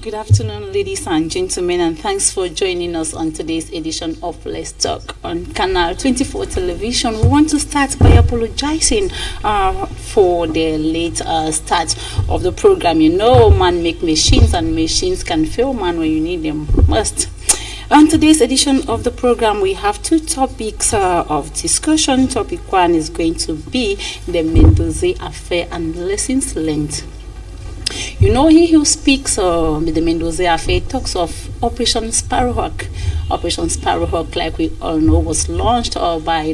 Good afternoon, ladies and gentlemen, and thanks for joining us on today's edition of Let's Talk on Canal 24 Television. We want to start by apologizing for the late start of the program. You know, man make machines, and machines can fail man when you need them most. On today's edition of the program, we have two topics of discussion. Topic one is going to be the Mendoza affair and lessons learned. You know, he who speaks of the Mendoza affair talks of Operation Sparrowhawk. Operation Sparrowhawk, like we all know, was launched by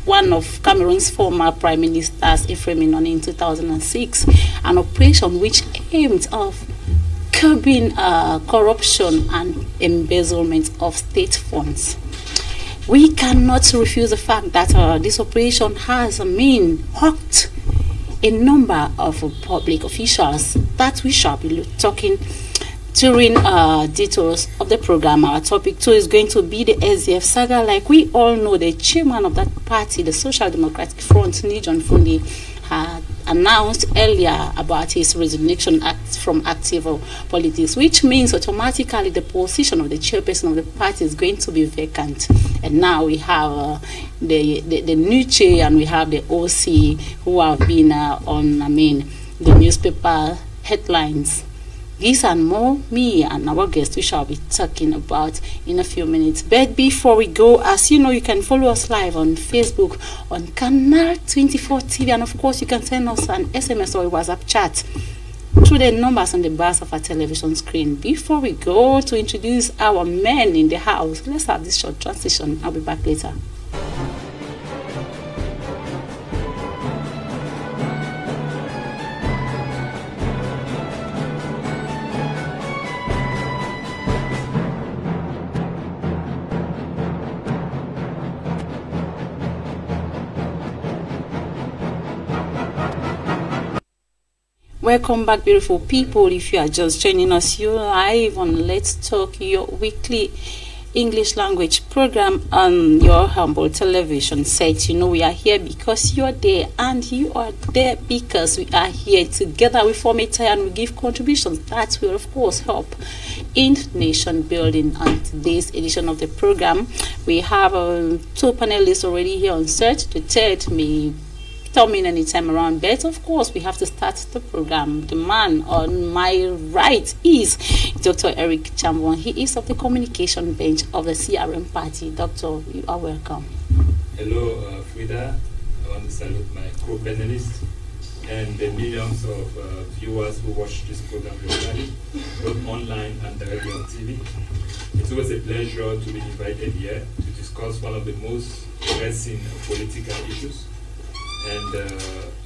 one of Cameroon's former Prime Ministers, Ephraim Inoni, in 2006, an operation which aimed at curbing corruption and embezzlement of state funds. We cannot refuse the fact that this operation has hooked a number of public officials that we shall be talking during details of the program. Our topic 2 is going to be the SDF saga. Like we all know, the chairman of that party, the Social Democratic Front, John Fundi, had announced earlier about his resignation from active politics, which means automatically the position of the chairperson of the party is going to be vacant. And now we have the new chair, and we have the OC who have been on the newspaper headlines. These and more, me and our guest, we shall be talking about in a few minutes. But before we go, as you know, you can follow us live on Facebook on Canal 24 TV, and of course you can send us an SMS or a WhatsApp chat through the numbers on the bars of our television screen. Before we go to introduce our men in the house, let's have this short transition. I'll be back later. Welcome back, beautiful people. If you are just joining us, you're live on Let's Talk, your weekly English language program on your humble television set. You know, we are here because you're there, and you are there because we are here together. We form a tie and we give contributions that will, of course, help in nation building. On today's edition of the program, we have two panelists already here on set. The third may come in anytime around, but of course we have to start the program. The man on my right is Dr. Eric Chambon. He is of the communication bench of the CRM party. Doctor, you are welcome. Hello, Frida. I want to salute my co-panelists and the millions of viewers who watch this program locally, both online and directly on TV. It's always a pleasure to be invited here to discuss one of the most pressing political issues. And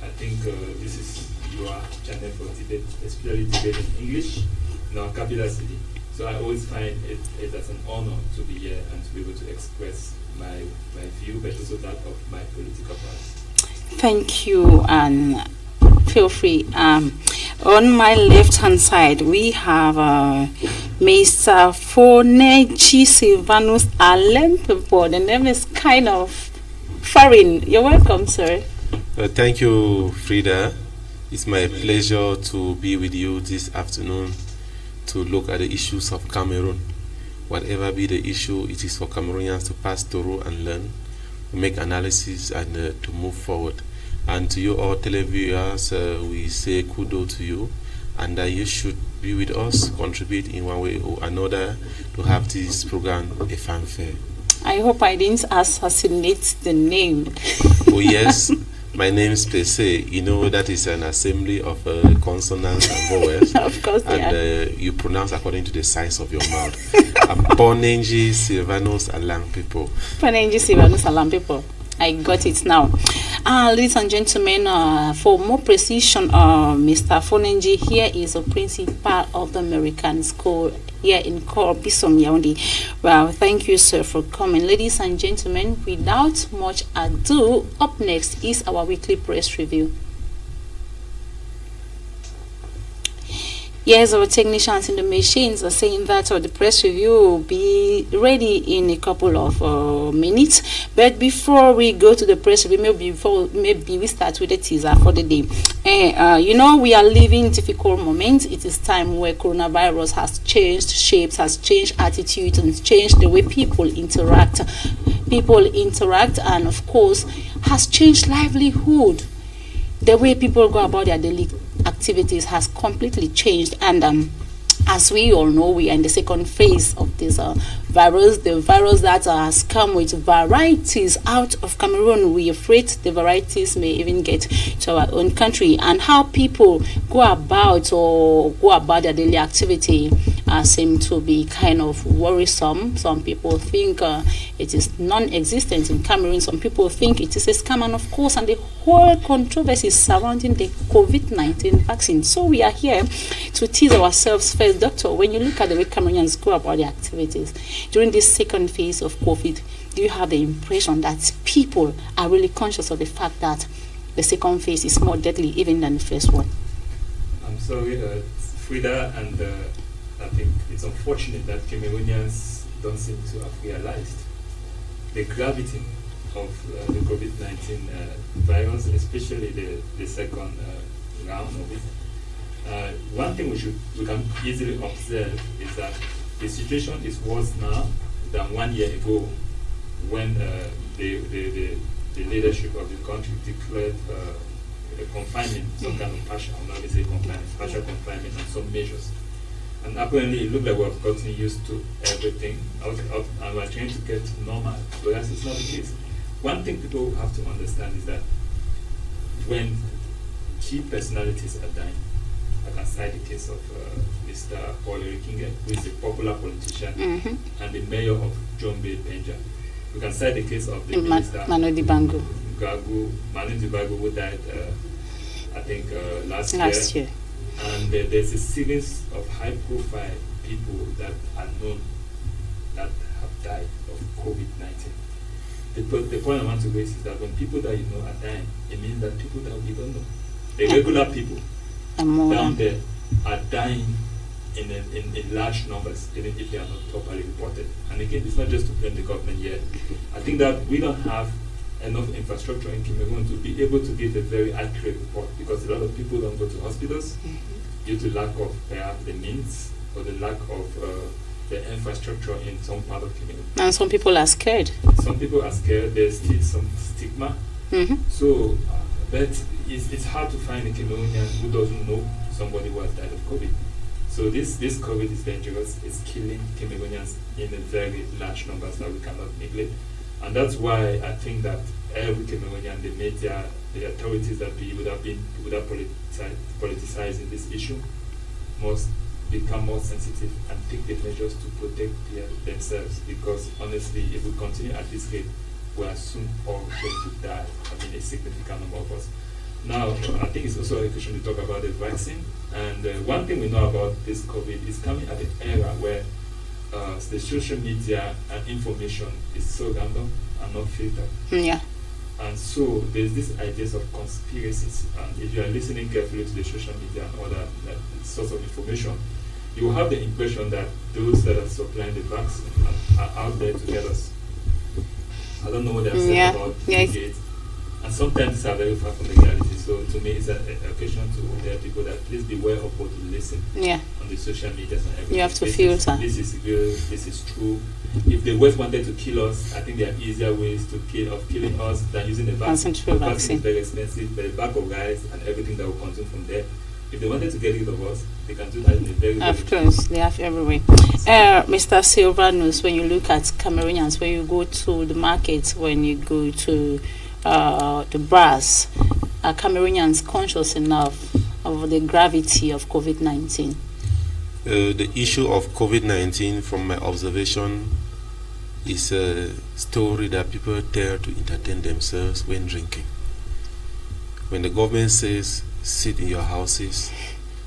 I think this is your channel for debate, especially debate in English in our capital city. So I always find it as an honor to be here and to be able to express my view, but also that of my political party. Thank you, and feel free. On my left-hand side, we have Mr. Fonechi Silvanus Alempepo. The name is kind of foreign. You're welcome, sir. Thank you, Frida. It's my pleasure to be with you this afternoon to look at the issues of Cameroon. Whatever be the issue, it is for Cameroonians to pass through and learn, make analysis, and to move forward. And to you all televiewers, we say kudos to you, and that you should be with us, contribute in one way or another to have this program a fanfare. I hope I didn't assassinate the name. Oh yes, My name is Pese. You know that is an assembly of consonants and vowels. Of course, and you pronounce according to the size of your mouth. Ponenji Silvanus Alang people. Ponenji Silvanus Alang people. I got it now. Ladies and gentlemen, for more precision, Mr. Fonenji here is a principal of the American School here in Corbisom, Yaoundé. Well, thank you, sir, for coming. Ladies and gentlemen, without much ado, up next is our weekly press review. Yes, our technicians in the machines are saying that the press review will be ready in a couple of minutes. But before we go to the press review, maybe we start with the teaser for the day. You know, we are living difficult moments. It is time where coronavirus has changed shapes, has changed attitudes, and changed the way people interact. And of course, has changed livelihood. The way people go about their daily activities has completely changed, and as we all know, we are in the second phase of this virus, the virus that has come with varieties out of Cameroon. We are afraid the varieties may even get to our own country, and how people go about their daily activity seem to be kind of worrisome. Some people think it is non-existent in Cameroon. Some people think it is a scam, and of course, and the whole controversy surrounding the COVID-19 vaccine. So we are here to tease ourselves first. Doctor, when you look at the way Cameroonians go about their activities during this second phase of COVID, do you have the impression that people are really conscious of the fact that the second phase is more deadly even than the first one? I'm sorry, Frida, and I think it's unfortunate that Cameroonians don't seem to have realized the gravity of the COVID-19 virus, especially the second round of it. One thing we can easily observe is that the situation is worse now than 1 year ago, when the leadership of the country declared confinement, some kind of partial confinement and some measures. And apparently it looked like we have gotten used to everything and we're trying to get normal, whereas it's not the case. One thing people have to understand is that when key personalities are dying, I can cite the case of Mr. Paul Erikinge, who is a popular politician, and the mayor of Jombe, Benja. We can cite the case of the minister Manu Dibango, who died, I think, last year. And there's a series of high-profile people that are known that have died of COVID-19. The point I want to raise is that when people that you know are dying, it means that people that we don't know, the regular people down there, are dying in large numbers, even if they are not properly reported. And again, it's not just to blame the government yet. I think that we don't have enough infrastructure in Cameroon to be able to give a very accurate report, because a lot of people don't go to hospitals due to lack of the means or the lack of the infrastructure in some part of Cameroon. And some people are scared. Some people are scared. There's still some stigma. So, but it's hard to find a Cameroonian who doesn't know somebody who has died of COVID. So this COVID is dangerous. It's killing Cameroonians in a very large numbers that we cannot neglect. And that's why I think that every Cameroonian, the media, the authorities that without politicizing this issue, must become more sensitive and take the measures to protect themselves. Because honestly, if we continue at this rate, we are soon all going to die. I mean, a significant number of us. Now, I think it's also a question to talk about the vaccine. And one thing we know about this COVID is coming at an era where the social media and information is so random and not filtered. Yeah. And so there's this ideas of conspiracies. And if you are listening carefully to the social media and other source of information, you will have the impression that those that are supplying the vaccine are out there to get us. I don't know what they're saying about Gates. And sometimes these are very far from the reality. So to me, it's an occasion to tell people that please beware of what you listen on the social media and everything. You have to filter. This is real, this is true. If the West wanted to kill us, I think there are easier ways to killing us than using the vaccine. The vaccine is very expensive, but the bag of rice and everything that will consume from there. If they wanted to get rid of us, they can do that in a very Of course, they have every way. Mr. Silvanus, when you look at Cameroonians, when you go to the markets, when you go to the brass, are Cameroonians conscious enough of the gravity of COVID-19? The issue of COVID-19, from my observation, is a story that people tell to entertain themselves when drinking. When the government says, sit in your houses,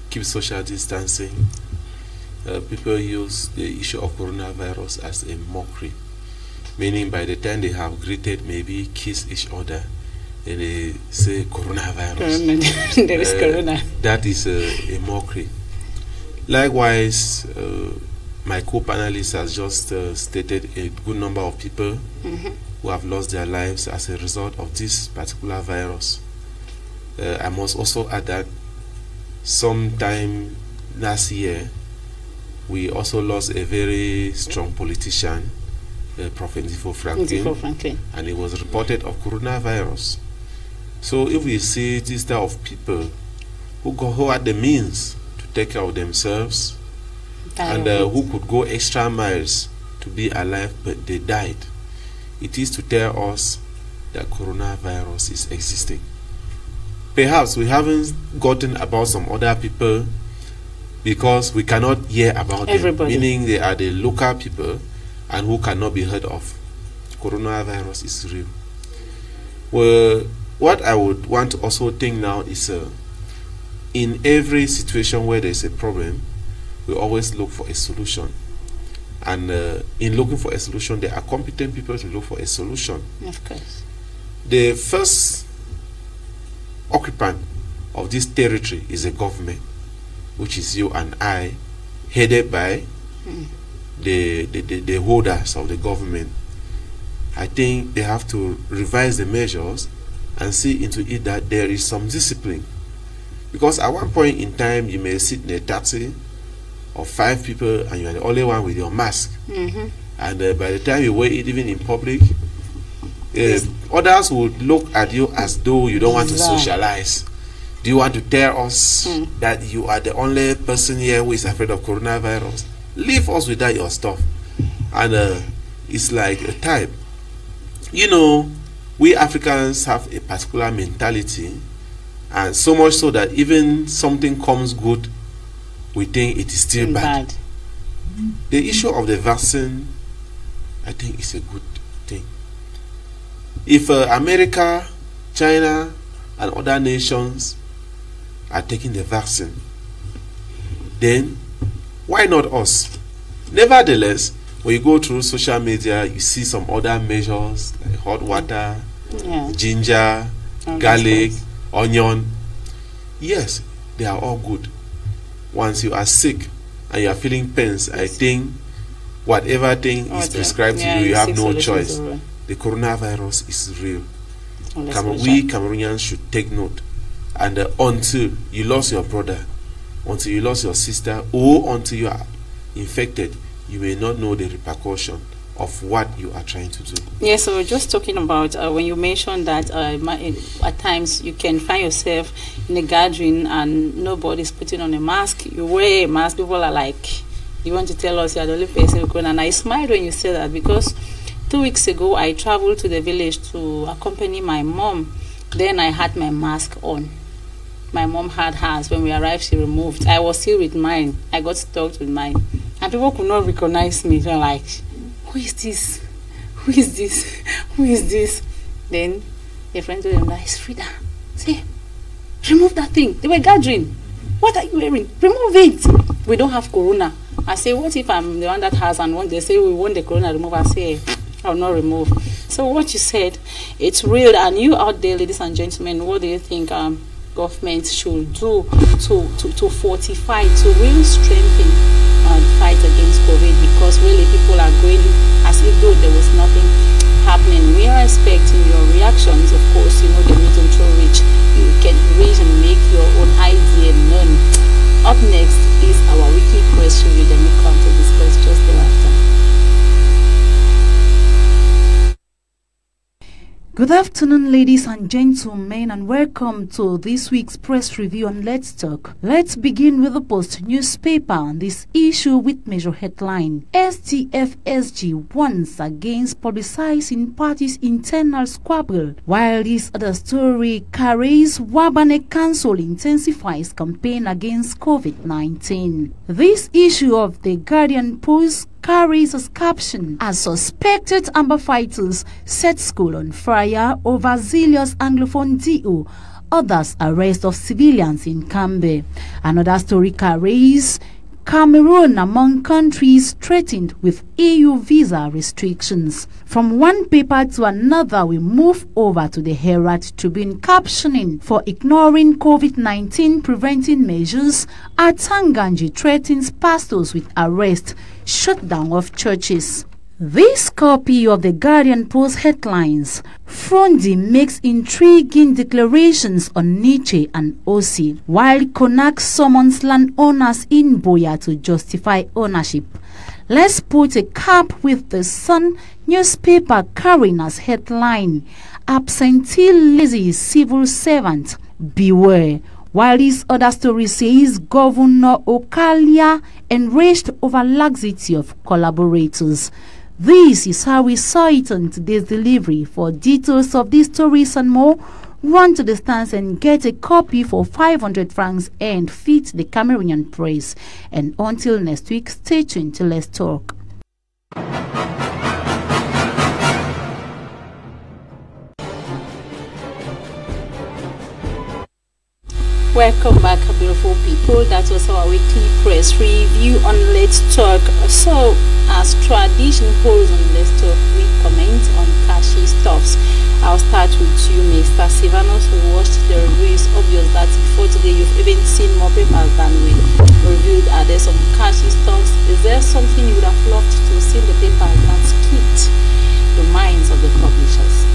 keep social distancing, people use the issue of coronavirus as a mockery. Meaning by the time they have greeted, maybe kiss each other, and they say coronavirus. There is corona. That is a mockery. Likewise, my co-panelist has just stated a good number of people who have lost their lives as a result of this particular virus. I must also add that sometime last year, we also lost a very strong politician, Prophet Ndifo Franklin, and it was reported of coronavirus. So if we see this type of people who had the means to take care of themselves and who could go extra miles to be alive, but they died, it is to tell us that coronavirus is existing. Perhaps we haven't gotten about some other people because we cannot hear about them, meaning they are the local people and who cannot be heard of. Coronavirus is real. Well, what I would want to also think now is in every situation where there is a problem, we always look for a solution. And in looking for a solution, there are competent people to look for a solution. Of course. The first occupant of this territory is a government, which is you and I, headed by the holders of the government. I think they have to revise the measures and see into it that there is some discipline. Because at one point in time, you may sit in a taxi of 5 people and you are the only one with your mask. And by the time you wear it, even in public, others would look at you as though you don't want to socialize. Do you want to tell us that you are the only person here who is afraid of coronavirus? Leave us without your stuff. And it's like a type. You know, we Africans have a particular mentality, and so much so that even something comes good, we think it is still bad. The issue of the vaccine, I think, is a good thing. If America, China, and other nations are taking the vaccine, then why not us? Nevertheless, when you go through social media, you see some other measures like hot water, ginger, garlic, onion. Yes, they are all good. Once you are sick and you are feeling pains, I think whatever thing is prescribed to you, you have no choice. The coronavirus is real. We Cameroonians should take note. And until you lost your brother, until you lost your sister, or until you are infected, you may not know the repercussion of what you are trying to do. Yes, so we're just talking about when you mentioned that at times you can find yourself in a gathering and nobody's putting on a mask. You wear a mask, people are like, you want to tell us you're the only person who can. And I smiled when you said that, because 2 weeks ago I traveled to the village to accompany my mom. Then I had my mask on. My mom had hers. When we arrived, she removed. I was still with mine. I got stuck with mine. And people could not recognize me. They were like, who is this? Who is this? Who is this? Then a friend told them, it's Frida. Say, remove that thing. They were gathering. What are you wearing? Remove it. We don't have corona. I say, what if I'm the one that has, and when they say we want the corona remove, I say, I'll not remove. So what you said, it's real. And you out there, ladies and gentlemen, what do you think government should do to fortify, to really strengthen the fight against COVID? Because really people are going as if though there was nothing happening. We are expecting your reactions. Of course, you know the medium through which you can reach and make your own idea known. Up next is our weekly press review. Then we come to discuss just thereafter. Good afternoon, ladies and gentlemen, and welcome to this week's press review on Let's Talk. Let's begin with the Post newspaper on this issue with major headline: STFSG warns against publicizing party's internal squabble. While this other story carries Wabane Council intensifies campaign against COVID-19. This issue of the Guardian Post carries as caption as suspected Amber fighters set school on fire over zealous Anglophone DO. Others arrest of civilians in Cambe. Another story carries Cameroon among countries threatened with EU visa restrictions. From one paper to another, we move over to the Herald Tribune captioning: for ignoring COVID-19 preventing measures, Atanganji threatens pastors with arrest, shutdown of churches. This copy of the Guardian Post headlines: Frondi makes intriguing declarations on Nietzsche and Osi, while Konak summons landowners in Boya to justify ownership. Let's put a cap with the Sun newspaper carrying as headline: absentee lazy civil servant, beware. While this other story says Governor Okalia enraged over laxity of collaborators. This is how we saw it on today's delivery. For details of these stories and more, run to the stands and get a copy for 500 francs and feed the Cameroonian press. And until next week, stay tuned to Let's Talk. Welcome back, beautiful people. That was our weekly press review on Let's Talk. So, as tradition holds on Let's Talk, we comment on cashy stuffs. I'll start with you, Mr. Sivanos, who watched the review. It's obvious that before today you've even seen more papers than we reviewed. Are there some cashy stuffs? Is there something you would have loved to see in the papers that skipped the minds of the publishers?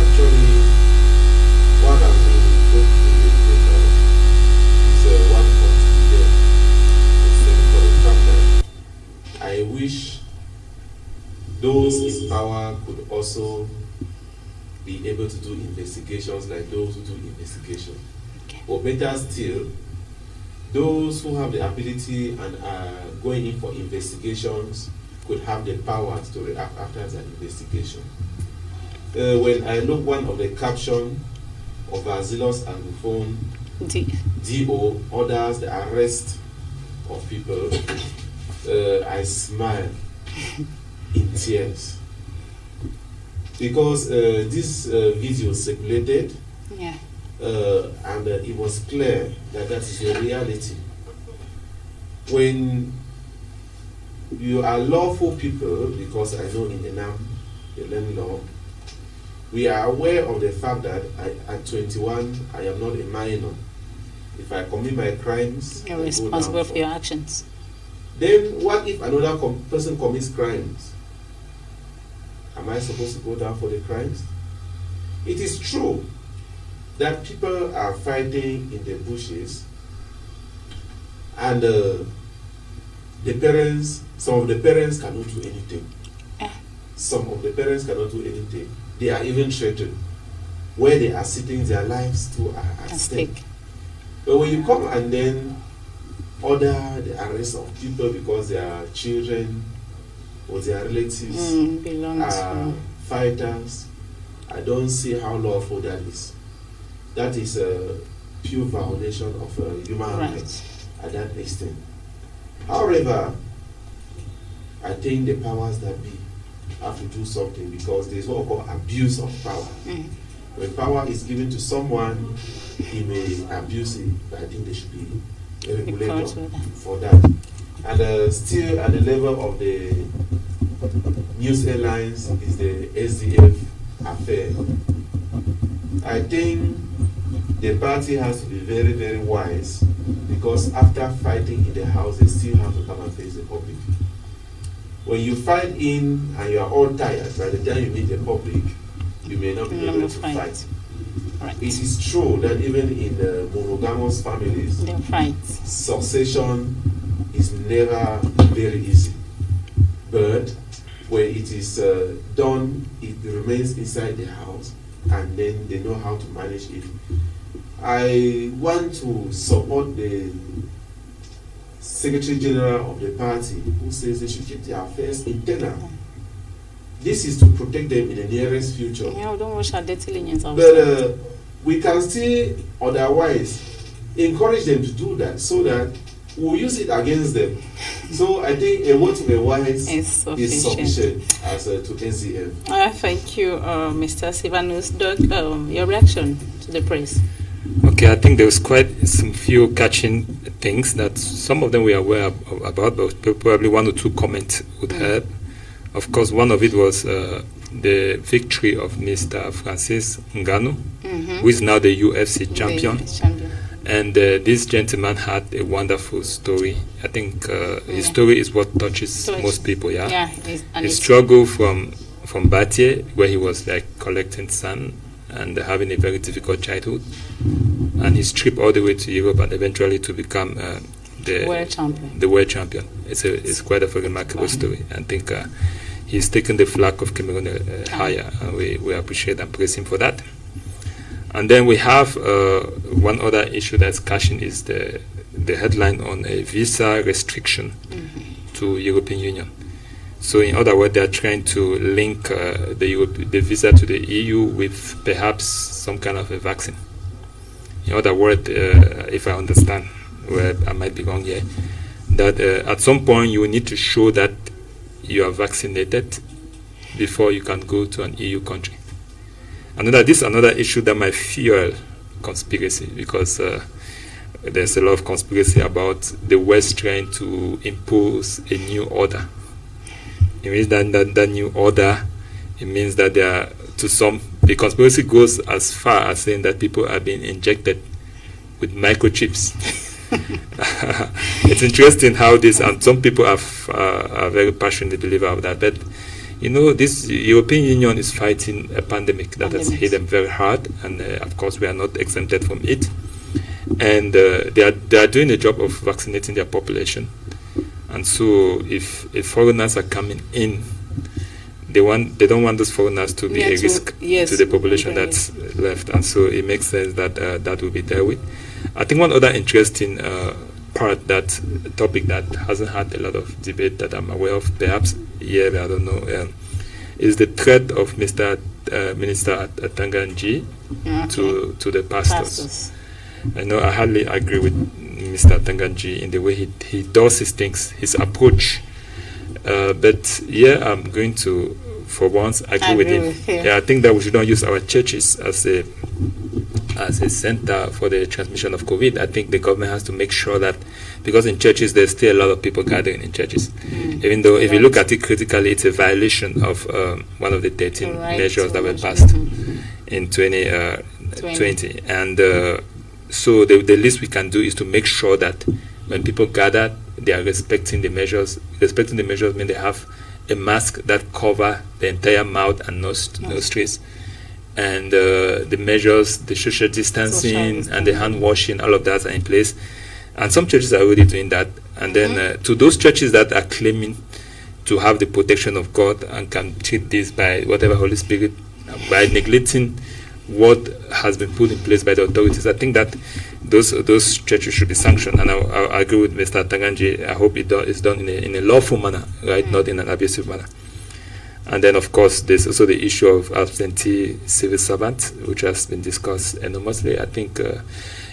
Actually, one of the good one for today, except for the fact that I wish those in power could also be able to do investigations like those who do investigation. Okay. Or better still, those who have the ability and are going in for investigations could have the power to react after the investigation. When I look one of the caption of Azilos Anglophone DO orders the arrest of people, I smile in tears because this video circulated, and it was clear that that is a reality. When you are lawful people, because I know in the NAM, the land law, we are aware of the fact that at 21, I am not a minor. If I commit my crimes, you're responsible for your actions. Then what if another person commits crimes? Am I supposed to go down for the crimes? It is true that people are fighting in the bushes, and the parents, some of the parents cannot do anything. Some of the parents cannot do anything. They are even threatened. Where they are sitting, their lives too are at stake. But when you come and then order the arrest of people because their children or their relatives are fighters, I don't see how lawful that is. That is a pure violation of human rights at that extent. However, I think the powers that be have to do something, because there is what we call abuse of power. When power is given to someone, he may abuse it, but I think there should be a regulator for that. And still at the level of the news airlines is the SDF affair. I think the party has to be very, very wise, because after fighting in the house, they still have to come and face the public. When you fight in and you are all tired, by the time you meet the public, you may not be able to fight. Right. It is true that even in the monogamous families, succession is never very easy. But where it is done, it remains inside the house, and then they know how to manage it. I want to support the Secretary General of the party who says they should keep their affairs internal. This is to protect them in the nearest future. Yeah, don't watch our dirty lenience. But we can still otherwise encourage them to do that so that we'll use it against them. So I think a word to a wise is sufficient as to NCM. Thank you, Mr. Silvanus. Doug, your reaction to the press? Okay, I think there was quite some few catching things that some of them we are aware about, but probably one or two comments would help. Of course, one of it was the victory of Mr. Francis Ngannou, who is now the UFC champion. And this gentleman had a wonderful story. I think his story is what touches most people. Yeah. His struggle from Batie, where he was like collecting sand and having a very difficult childhood, and his trip all the way to Europe and eventually to become the world champion. It's quite a very remarkable story. I think he's taken the flag of Cameroon higher, and we appreciate and praise him for that. And then we have one other issue that's catching is the headline on a visa restriction to European Union. So in other words, they are trying to link the visa to the EU with perhaps some kind of a vaccine. In other words, if I understand, where I might be wrong here, that at some point you will need to show that you are vaccinated before you can go to an EU country. This is another issue that might fuel conspiracy, because there's a lot of conspiracy about the West trying to impose a new order. It means that new order, it means that the conspiracy goes as far as saying that people are being injected with microchips. It's interesting how this, and some people are very passionate believer of that, but you know, this European Union is fighting a pandemic that has hit them very hard, and of course we are not exempted from it. And they are doing a job of vaccinating their population. And so if foreigners are coming in, they don't want those foreigners to be a risk to the population that's left. And so it makes sense that that will be dealt with. I think one other interesting topic that hasn't had a lot of debate that I'm aware of, perhaps I don't know, is the threat of Minister Atanga Nji to the pastors. I know I hardly agree with Mr. Atanga Nji in the way he does his things, his approach. But I'm going to, for once, agree with him. I think that we should not use our churches as a center for the transmission of COVID. I think the government has to make sure that, because in churches there's still a lot of people gathering in churches, even though if you look at it critically, it's a violation of one of the 13 measures that were passed in 2020. And so the least we can do is to make sure that when people gather, they are respecting the measures. Respecting the measures means they have a mask that cover the entire mouth and nostrils. And the measures, the social distancing and the hand washing, all of that are in place. And some churches are already doing that. And then to those churches that are claiming to have the protection of God and can treat this by whatever Holy Spirit, by neglecting what has been put in place by the authorities, I think that those churches should be sanctioned. And I agree with Mr. Atanga Nji. I hope it's done in a lawful manner, right, not in an abusive manner. And then, of course, there's also the issue of absentee civil servants, which has been discussed enormously. I think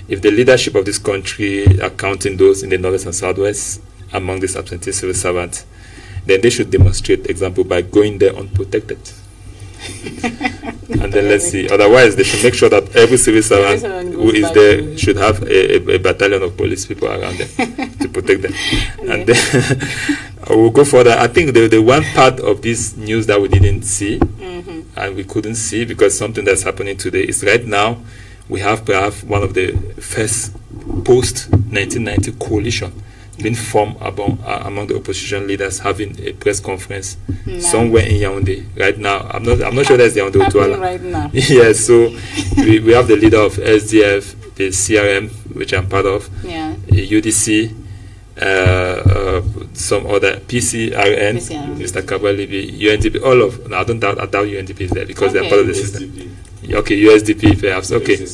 if the leadership of this country are counting those in the North and Southwest among these absentee civil servants, then they should demonstrate example by going there unprotected. And then let's see. Otherwise, they should make sure that every civil servant who is there should have a battalion of police people around them to protect them. And then we'll go further. I think the one part of this news that we didn't see and we couldn't see, because something that's happening today is right now we have perhaps one of the first post-1990 coalition being formed among the opposition leaders, having a press conference somewhere in Yaoundé right now. I'm not sure that's Yaoundé or Douala. Right now. Yes, so we have the leader of SDF, the CRM, which I'm part of, the UDC, some other PCRN, Mr. Kabalibi, UNDP, all of. No, I doubt UNDP is there because they're part of the system. Okay, USDP perhaps. Okay,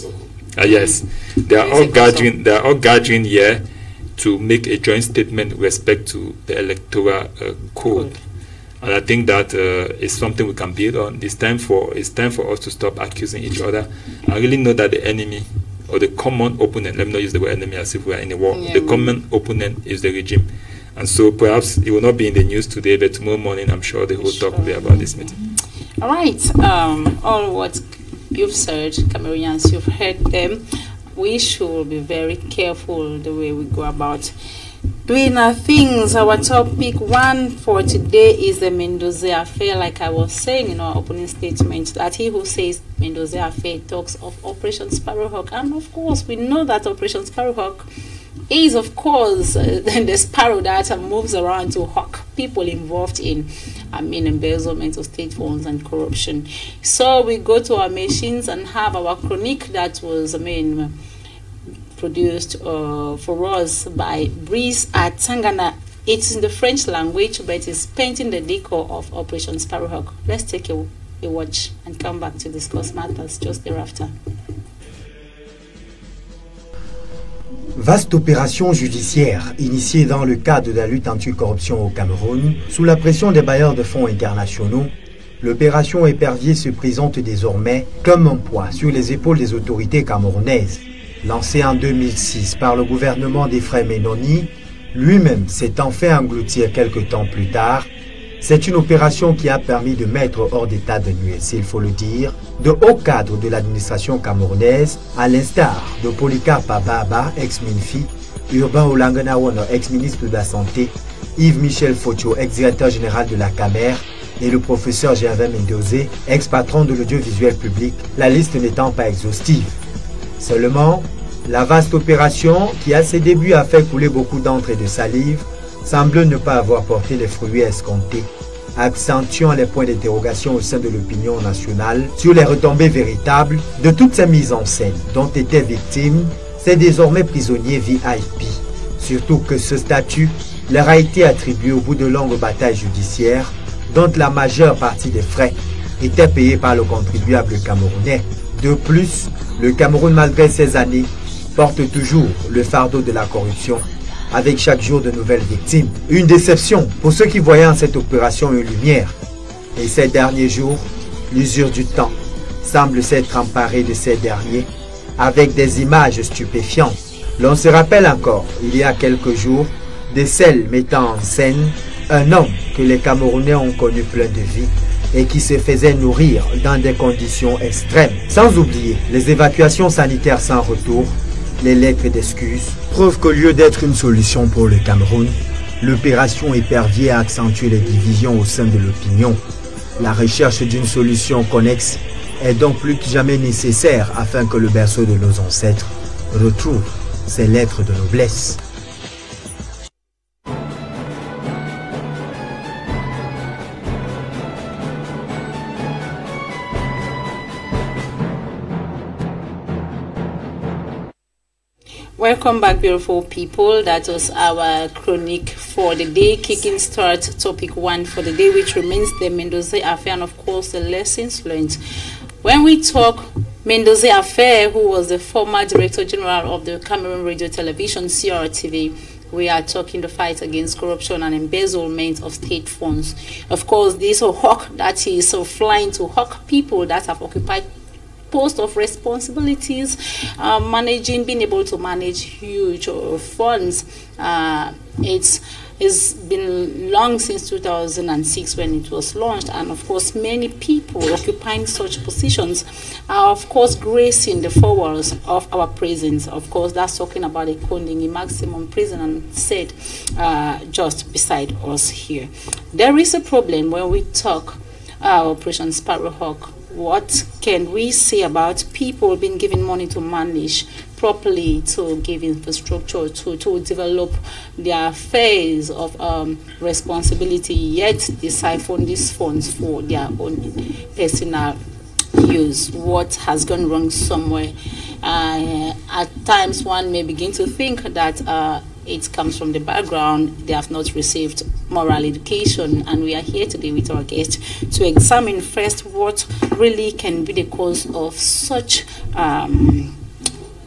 yes, they are all gathering. They are all gathering here to make a joint statement with respect to the electoral code. And I think that is something we can build on. It's time for us to stop accusing each other. I really know that the enemy or the common opponent, let me not use the word enemy as if we are in a war, the common opponent is the regime. And so perhaps it will not be in the news today, but tomorrow morning I'm sure the whole talk will be about this meeting. All right. All what you've said, Cameroonians, you've heard them. We should be very careful the way we go about doing our things. Our topic one for today is the Mendoza affair. Like I was saying in our opening statement, that he who says Mendoza affair talks of Operation Sparrowhawk. And of course, we know that Operation Sparrowhawk is, of course, the sparrow that moves around to hawk people involved in, embezzlement of state funds and corruption. So we go to our machines and have our chronique that was, produced for us by Brice Atangana. It's in the French language, but it's painting the decor of Operation Sparrowhawk. Let's take a watch and come back to discuss matters just thereafter. Vaste opération judiciaire initiée dans le cadre de la lutte anticorruption au Cameroun, sous la pression des bailleurs de fonds internationaux, l'opération Épervier se présente désormais comme un poids sur les épaules des autorités camerounaises. Lancée en 2006 par le gouvernement des frères Menoni, lui-même s'étant fait engloutir quelques temps plus tard, c'est une opération qui a permis de mettre hors d'état de nuire, il faut le dire, de hauts cadres de l'administration camerounaise, à l'instar de Polycarpe Baba, ex-Minfi, Urbain Olangenawono, ex-ministre de la Santé, Yves-Michel Focho, ex-directeur général de la Camer, et le professeur Gervais Mendoza, ex-patron de l'audiovisuel public, la liste n'étant pas exhaustive. Seulement, la vaste opération, qui à ses débuts a fait couler beaucoup d'encre et de salive, semble ne pas avoir porté les fruits escomptés, accentuant les points d'interrogation au sein de l'opinion nationale sur les retombées véritables de toutes ces mises en scène dont étaient victimes ces désormais prisonniers VIP. Surtout que ce statut leur a été attribué au bout de longues batailles judiciaires dont la majeure partie des frais étaient payés par le contribuable camerounais. De plus, le Cameroun, malgré ces années, porte toujours le fardeau de la corruption, avec chaque jour de nouvelles victimes. Une déception pour ceux qui voyaient en cette opération une lumière. Et ces derniers jours, l'usure du temps semble s'être emparée de ces derniers, avec des images stupéfiantes. L'on se rappelle encore, il y a quelques jours, de celles mettant en scène un homme que les Camerounais ont connu plein de vie et qui se faisait nourrir dans des conditions extrêmes. Sans oublier les évacuations sanitaires sans retour, les lettres d'excuses, preuve qu'au lieu d'être une solution pour le Cameroun, l'opération Épervier a accentué les divisions au sein de l'opinion. La recherche d'une solution connexe est donc plus que jamais nécessaire afin que le berceau de nos ancêtres retrouve ses lettres de noblesse. Welcome back, beautiful people. That was our chronique for the day, kicking start topic one for the day, which remains the Mendoza affair and of course the lessons learned. When we talk Mendoza affair, who was the former Director General of the Cameroon Radio Television, CRTV, we are talking the fight against corruption and embezzlement of state funds. Of course, this hawk that is flying to hawk people that have occupied post of responsibilities, being able to manage huge funds. It's been long since 2006 when it was launched, and of course many people occupying such positions are of course gracing the four walls of our prisons. Of course, that's talking about a Kondingi maximum prison, and said just beside us here. There is a problem when we talk Operation Sparrowhawk. What can we say about people being given money to manage properly, to give infrastructure, to develop their affairs of responsibility, yet they siphon these funds for their own personal use? What has gone wrong somewhere? At times one may begin to think that it comes from the background, they have not received moral education. And we are here today with our guest to examine first what really can be the cause of such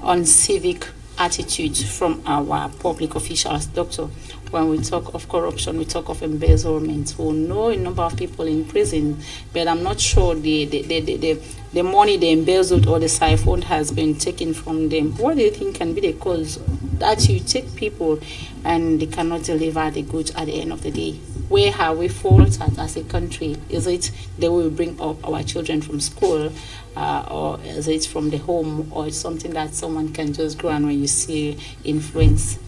uncivic attitudes from our public officials. Doctor, when we talk of corruption, we talk of embezzlement. We know a number of people in prison, but I'm not sure the money they embezzled or the siphon has been taken from them. What do you think can be the cause that you take people and they cannot deliver the goods at the end of the day? Where have we faltered as a country? Is it the way we bring up our children from school, or is it from the home, or it's something that someone can just grow on when you see influence?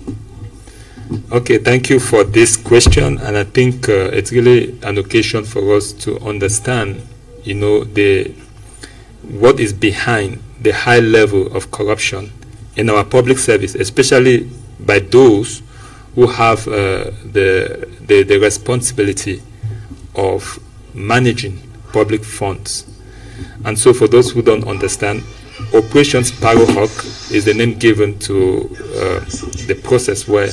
Okay, thank you for this question, and I think it's really an occasion for us to understand, you know, what is behind the high level of corruption in our public service, especially by those who have the responsibility of managing public funds. And so, for those who don't understand, Operation Sparrowhawk is the name given to the process where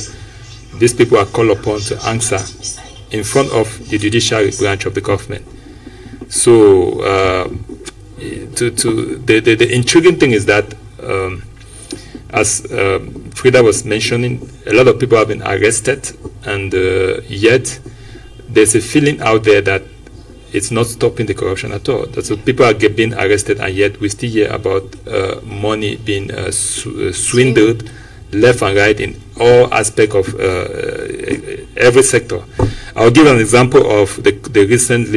these people are called upon to answer in front of the judiciary branch of the government. So, the intriguing thing is that, as Frida was mentioning, a lot of people have been arrested, and yet there's a feeling out there that it's not stopping the corruption at all. So people are being arrested, and yet we still hear about money being swindled left and right in all aspects of every sector. I'll give an example of the recent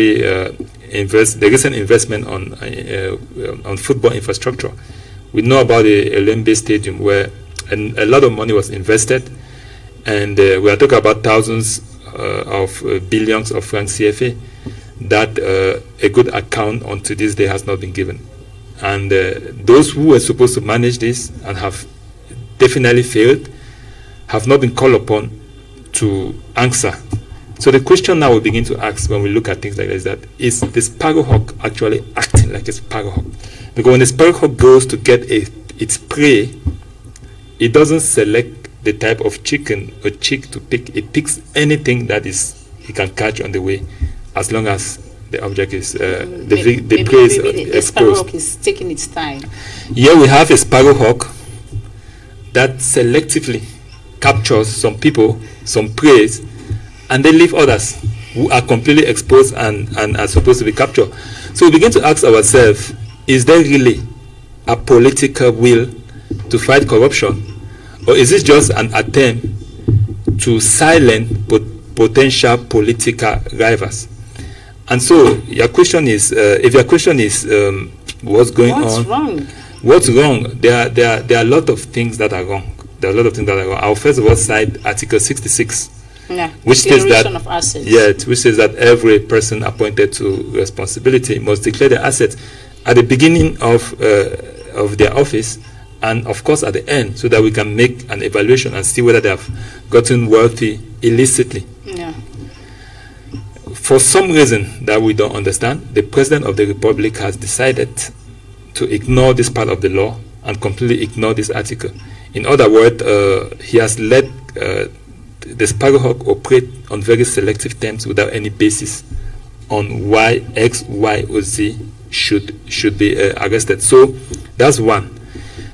investment on football infrastructure. We know about the Olembe Stadium, where a lot of money was invested, and we are talking about thousands of billions of francs CFA that a good account unto this day has not been given. And those who were supposed to manage this and have definitely failed have not been called upon to answer. So the question now we begin to ask when we look at things like this, that is the sparrowhawk actually acting like a sparrowhawk? Because when the sparrowhawk goes to get its prey, it doesn't select the type of chicken or chick to pick. It picks anything that it can catch on the way, as long as the object is the prey is exposed. The sparrowhawk is taking its time. Here we have a sparrowhawk that selectively captures some people, some prey, and they leave others who are completely exposed and are supposed to be captured. So we begin to ask ourselves, is there really a political will to fight corruption, or is this just an attempt to silence potential political rivals? And so your question is, if your question is what's going on? What's wrong? What's wrong? There are a lot of things that are wrong. There are a lot of things that are wrong. I'll first of all cite Article 66, which says that which says that every person appointed to responsibility must declare their assets at the beginning of their office, and of course at the end, so that we can make an evaluation and see whether they have gotten wealthy illicitly. Yeah. For some reason that we don't understand, the President of the Republic has decided to ignore this part of the law and completely ignore this article. In other words, he has let the sparrowhawk operate on very selective terms without any basis on why X, Y, or Z should be arrested. So that's one.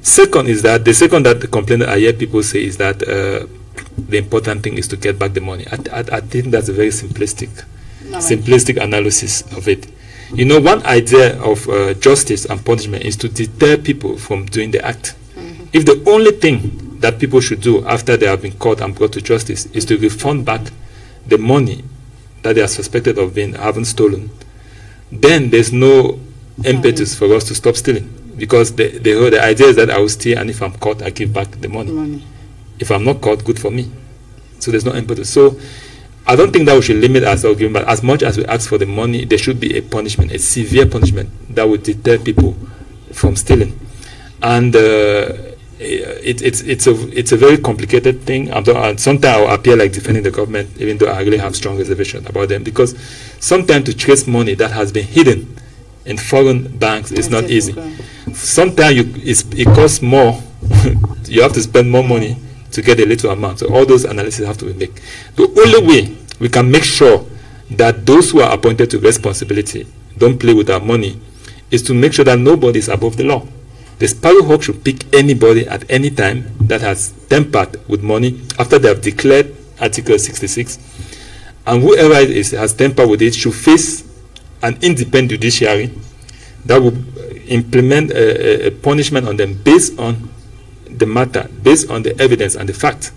Second is that the complaint I hear people say is that the important thing is to get back the money. I think that's a very simplistic analysis of it. You know, one idea of justice and punishment is to deter people from doing the act. Mm-hmm. If the only thing that people should do after they have been caught and brought to justice is to refund back the money that they are suspected of having stolen, then there's no impetus for us to stop stealing. Because the idea is that I will steal, and if I'm caught, I give back the money. If I'm not caught, good for me. So there's no impetus. So I don't think that we should limit ourselves, but as much as we ask for the money, there should be a punishment, a severe punishment that would deter people from stealing. And it's a very complicated thing. And sometimes I will appear like defending the government, even though I really have strong reservations about them, because sometimes to trace money that has been hidden in foreign banks is not easy. Sometimes it costs more. You have to spend more money to get a little amount. So all those analyses have to be made. The only way we can make sure that those who are appointed to responsibility don't play with our money is to make sure that nobody is above the law. The Sparrow Hawk should pick anybody at any time that has tampered with money after they have declared Article 66. And whoever has tampered with it should face an independent judiciary that will implement a punishment on them based on the matter, based on the evidence and the fact.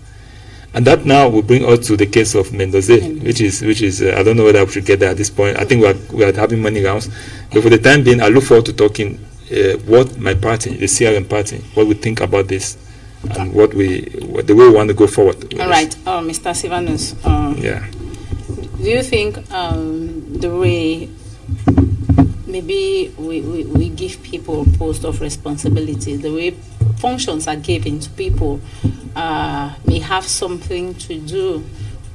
And that now will bring us to the case of Mendoza, which is I don't know whether we should get there at this point. I think we are having many rounds. But for the time being, I look forward to talking what my party, the CRM party, what we think about this and the way we want to go forward. All right, Mr. Silvanus. Yeah. Do you think the way maybe we give people a post of responsibility, the way functions are given to people may have something to do?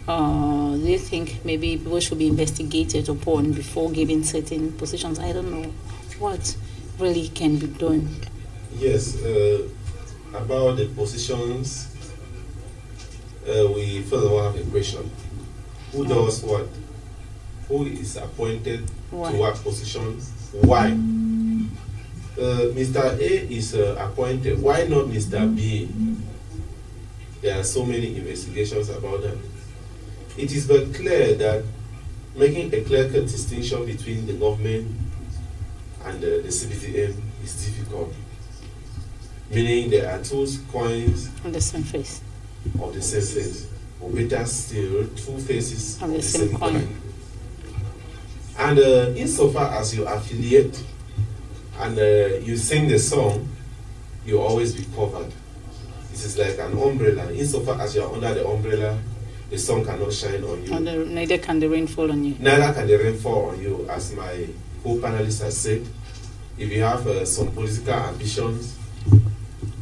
Do you think maybe people should be investigated upon before giving certain positions? I don't know what really can be done. Yes, about the positions, we first of all have a question. Who does what? Who is appointed to what position? Why? Mr. A is appointed. Why not Mr. B? There are so many investigations about that. It is very clear that making a clear-cut distinction between the government and the CBTM is difficult. Meaning there are two coins On the same face. of the same face. Or better still, two faces of the same coin. And insofar as you affiliate and you sing the song, you'll always be covered. This is like an umbrella. Insofar as you're under the umbrella, the sun cannot shine on you. Neither can the rain fall on you. Neither can the rain fall on you. As my co-panelist has said, if you have some political ambitions,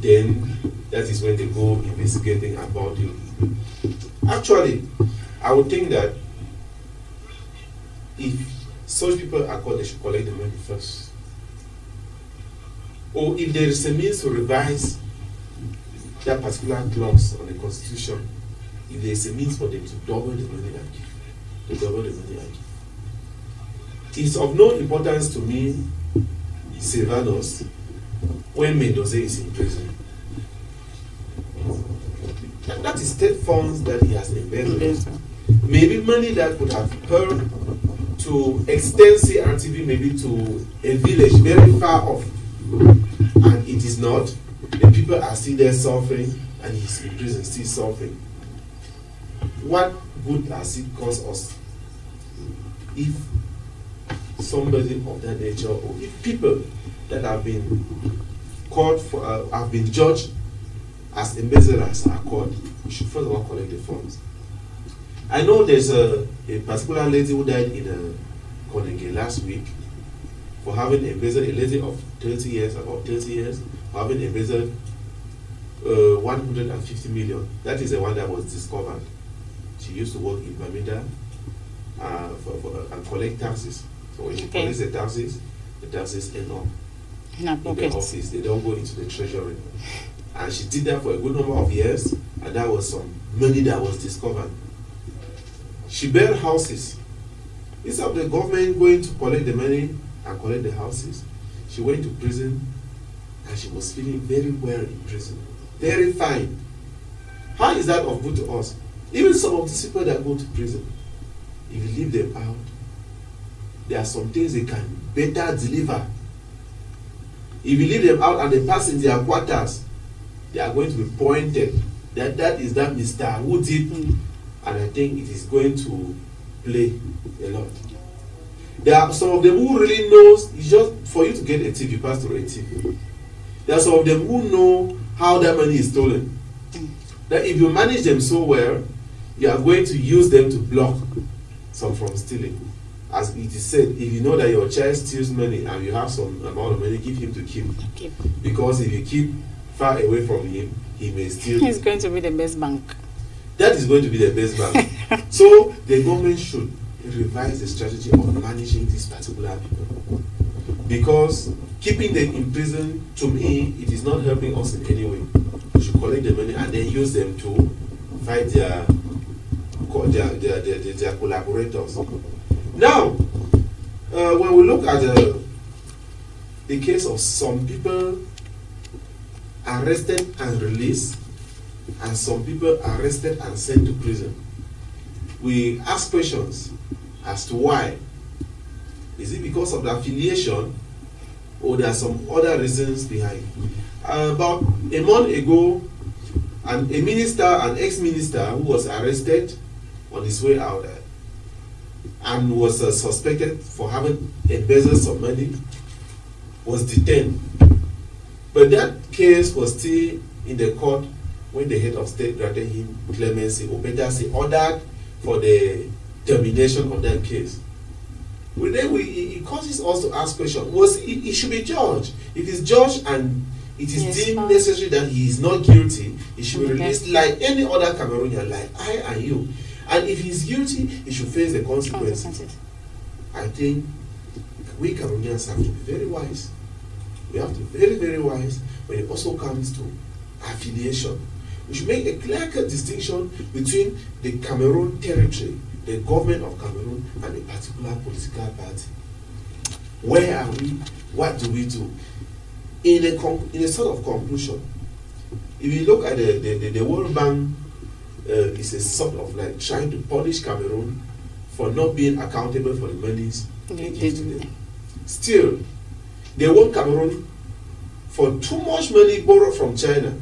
then that is when they go investigating about you. Actually, I would think that if such people are caught, they should collect the money first. Or if there is a means to revise that particular clause on the Constitution, if there is a means for them to double the money I give, to double the money I give. It's of no importance to me, Silvanus, when Mendoza is in prison. That is state funds that he has embezzled. Maybe money that would have come to extend CRTV maybe to a village very far off. And it is not. The people are still there suffering, and he's in prison still suffering. What good has it cost us if somebody of that nature, or if people that have been caught for, have been judged as embezzlers are caught, we should first of all collect the funds. I know there's a particular lady who died in Konenge last week for having embezzled, a lady of 30 years, about 30 years, for having embezzled 150 million. That is the one that was discovered. She used to work in Bermuda and collect taxes. So when she collects the taxes end up in the office. They don't go into the treasury. And she did that for a good number of years, and that was some money that was discovered. She built houses. Instead of the government going to collect the money and collect the houses, she went to prison, and she was feeling very well in prison. Very fine. How is that of good to us? Even some of these people that go to prison, if you leave them out, there are some things they can better deliver. If you leave them out and they pass in their quarters, they are going to be pointed that is that Mr. who did, and I think it is going to play a lot. There are some of them who really knows, it's just for you to get a tip, you pass through a tip. There are some of them who know how that money is stolen. That if you manage them so well, you are going to use them to block some from stealing. As it is said, if you know that your child steals money and you have some amount of money, give him to keep. Because if you keep far away from him, he may steal. He's going to be the best bank. That is going to be the best bank. So the government should revise the strategy of managing these particular people. Because keeping them in prison, to me, it is not helping us in any way. We should collect the money and then use them to fight their collaborators. Now, when we look at the case of some people arrested and released, and some people arrested and sent to prison, we ask questions as to why. Is it because of the affiliation, or there are some other reasons behind? About a month ago, an ex-minister who was arrested on his way out and was suspected for having embezzled some money was detained. But that case was still in the court when the head of state granted him clemency, or better say, ordered for the termination of that case. Well, then it causes us to ask questions. He should be judged. If he's judged and it is deemed necessary that he is not guilty, he should be released like any other Cameroonian, like I and you. And if he's guilty, he should face the consequences. I think we Cameroonians have to be very wise. We have to be very, very wise when it also comes to affiliation. We should make a clear-cut distinction between the Cameroon territory, the government of Cameroon, and a particular political party. Where are we? What do we do? In a sort of conclusion, if you look at the World Bank, is a sort of like trying to punish Cameroon for not being accountable for the monies they give to them. Still, they want Cameroon for too much money borrowed from China,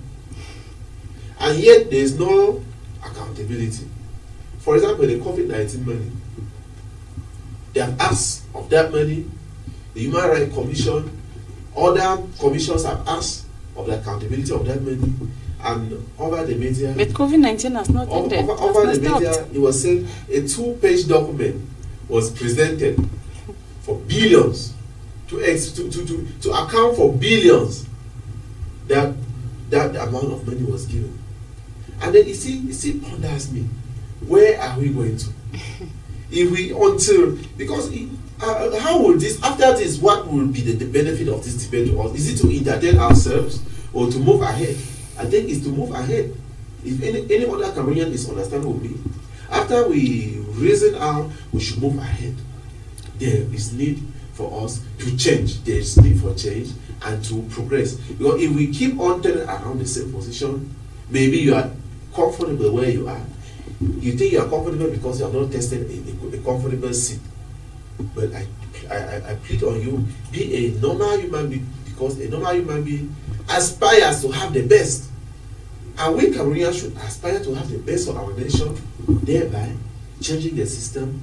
and yet there is no accountability. For example, the COVID-19 money, they have asked of that money. The Human Rights Commission, other commissions have asked of the accountability of that money, and over the media. But COVID-19 has not ended. Over the media, it was said a 2-page document was presented for billions to account for billions that amount of money was given. And then you see ponders me. Where are we going to? How will this, after this, what will be the benefit of this debate to us? Is it to entertain ourselves or to move ahead? I think it's to move ahead. If any other Cameroonian is understanding with me, after we reason out, we should move ahead. There is need for us to change. There is need for change and to progress. Because if we keep on turning around the same position, maybe you are comfortable where you are. You think you are comfortable because you have not tested a comfortable seat. But I plead on you, be a normal human being, because a normal human being aspires to have the best. And we Cameroonians should aspire to have the best for our nation, thereby changing the system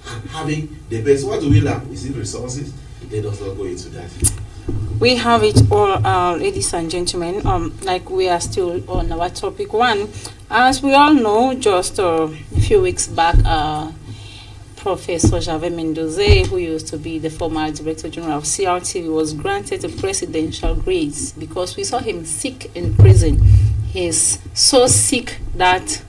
and having the best. What do we lack? Is it resources? Let us not go into that. We have it all, ladies and gentlemen. Like we are still on our topic one. As we all know, just a few weeks back, Professor Javier Mendoza, who used to be the former Director General of CRTV, was granted a presidential grace because we saw him sick in prison. He's so sick that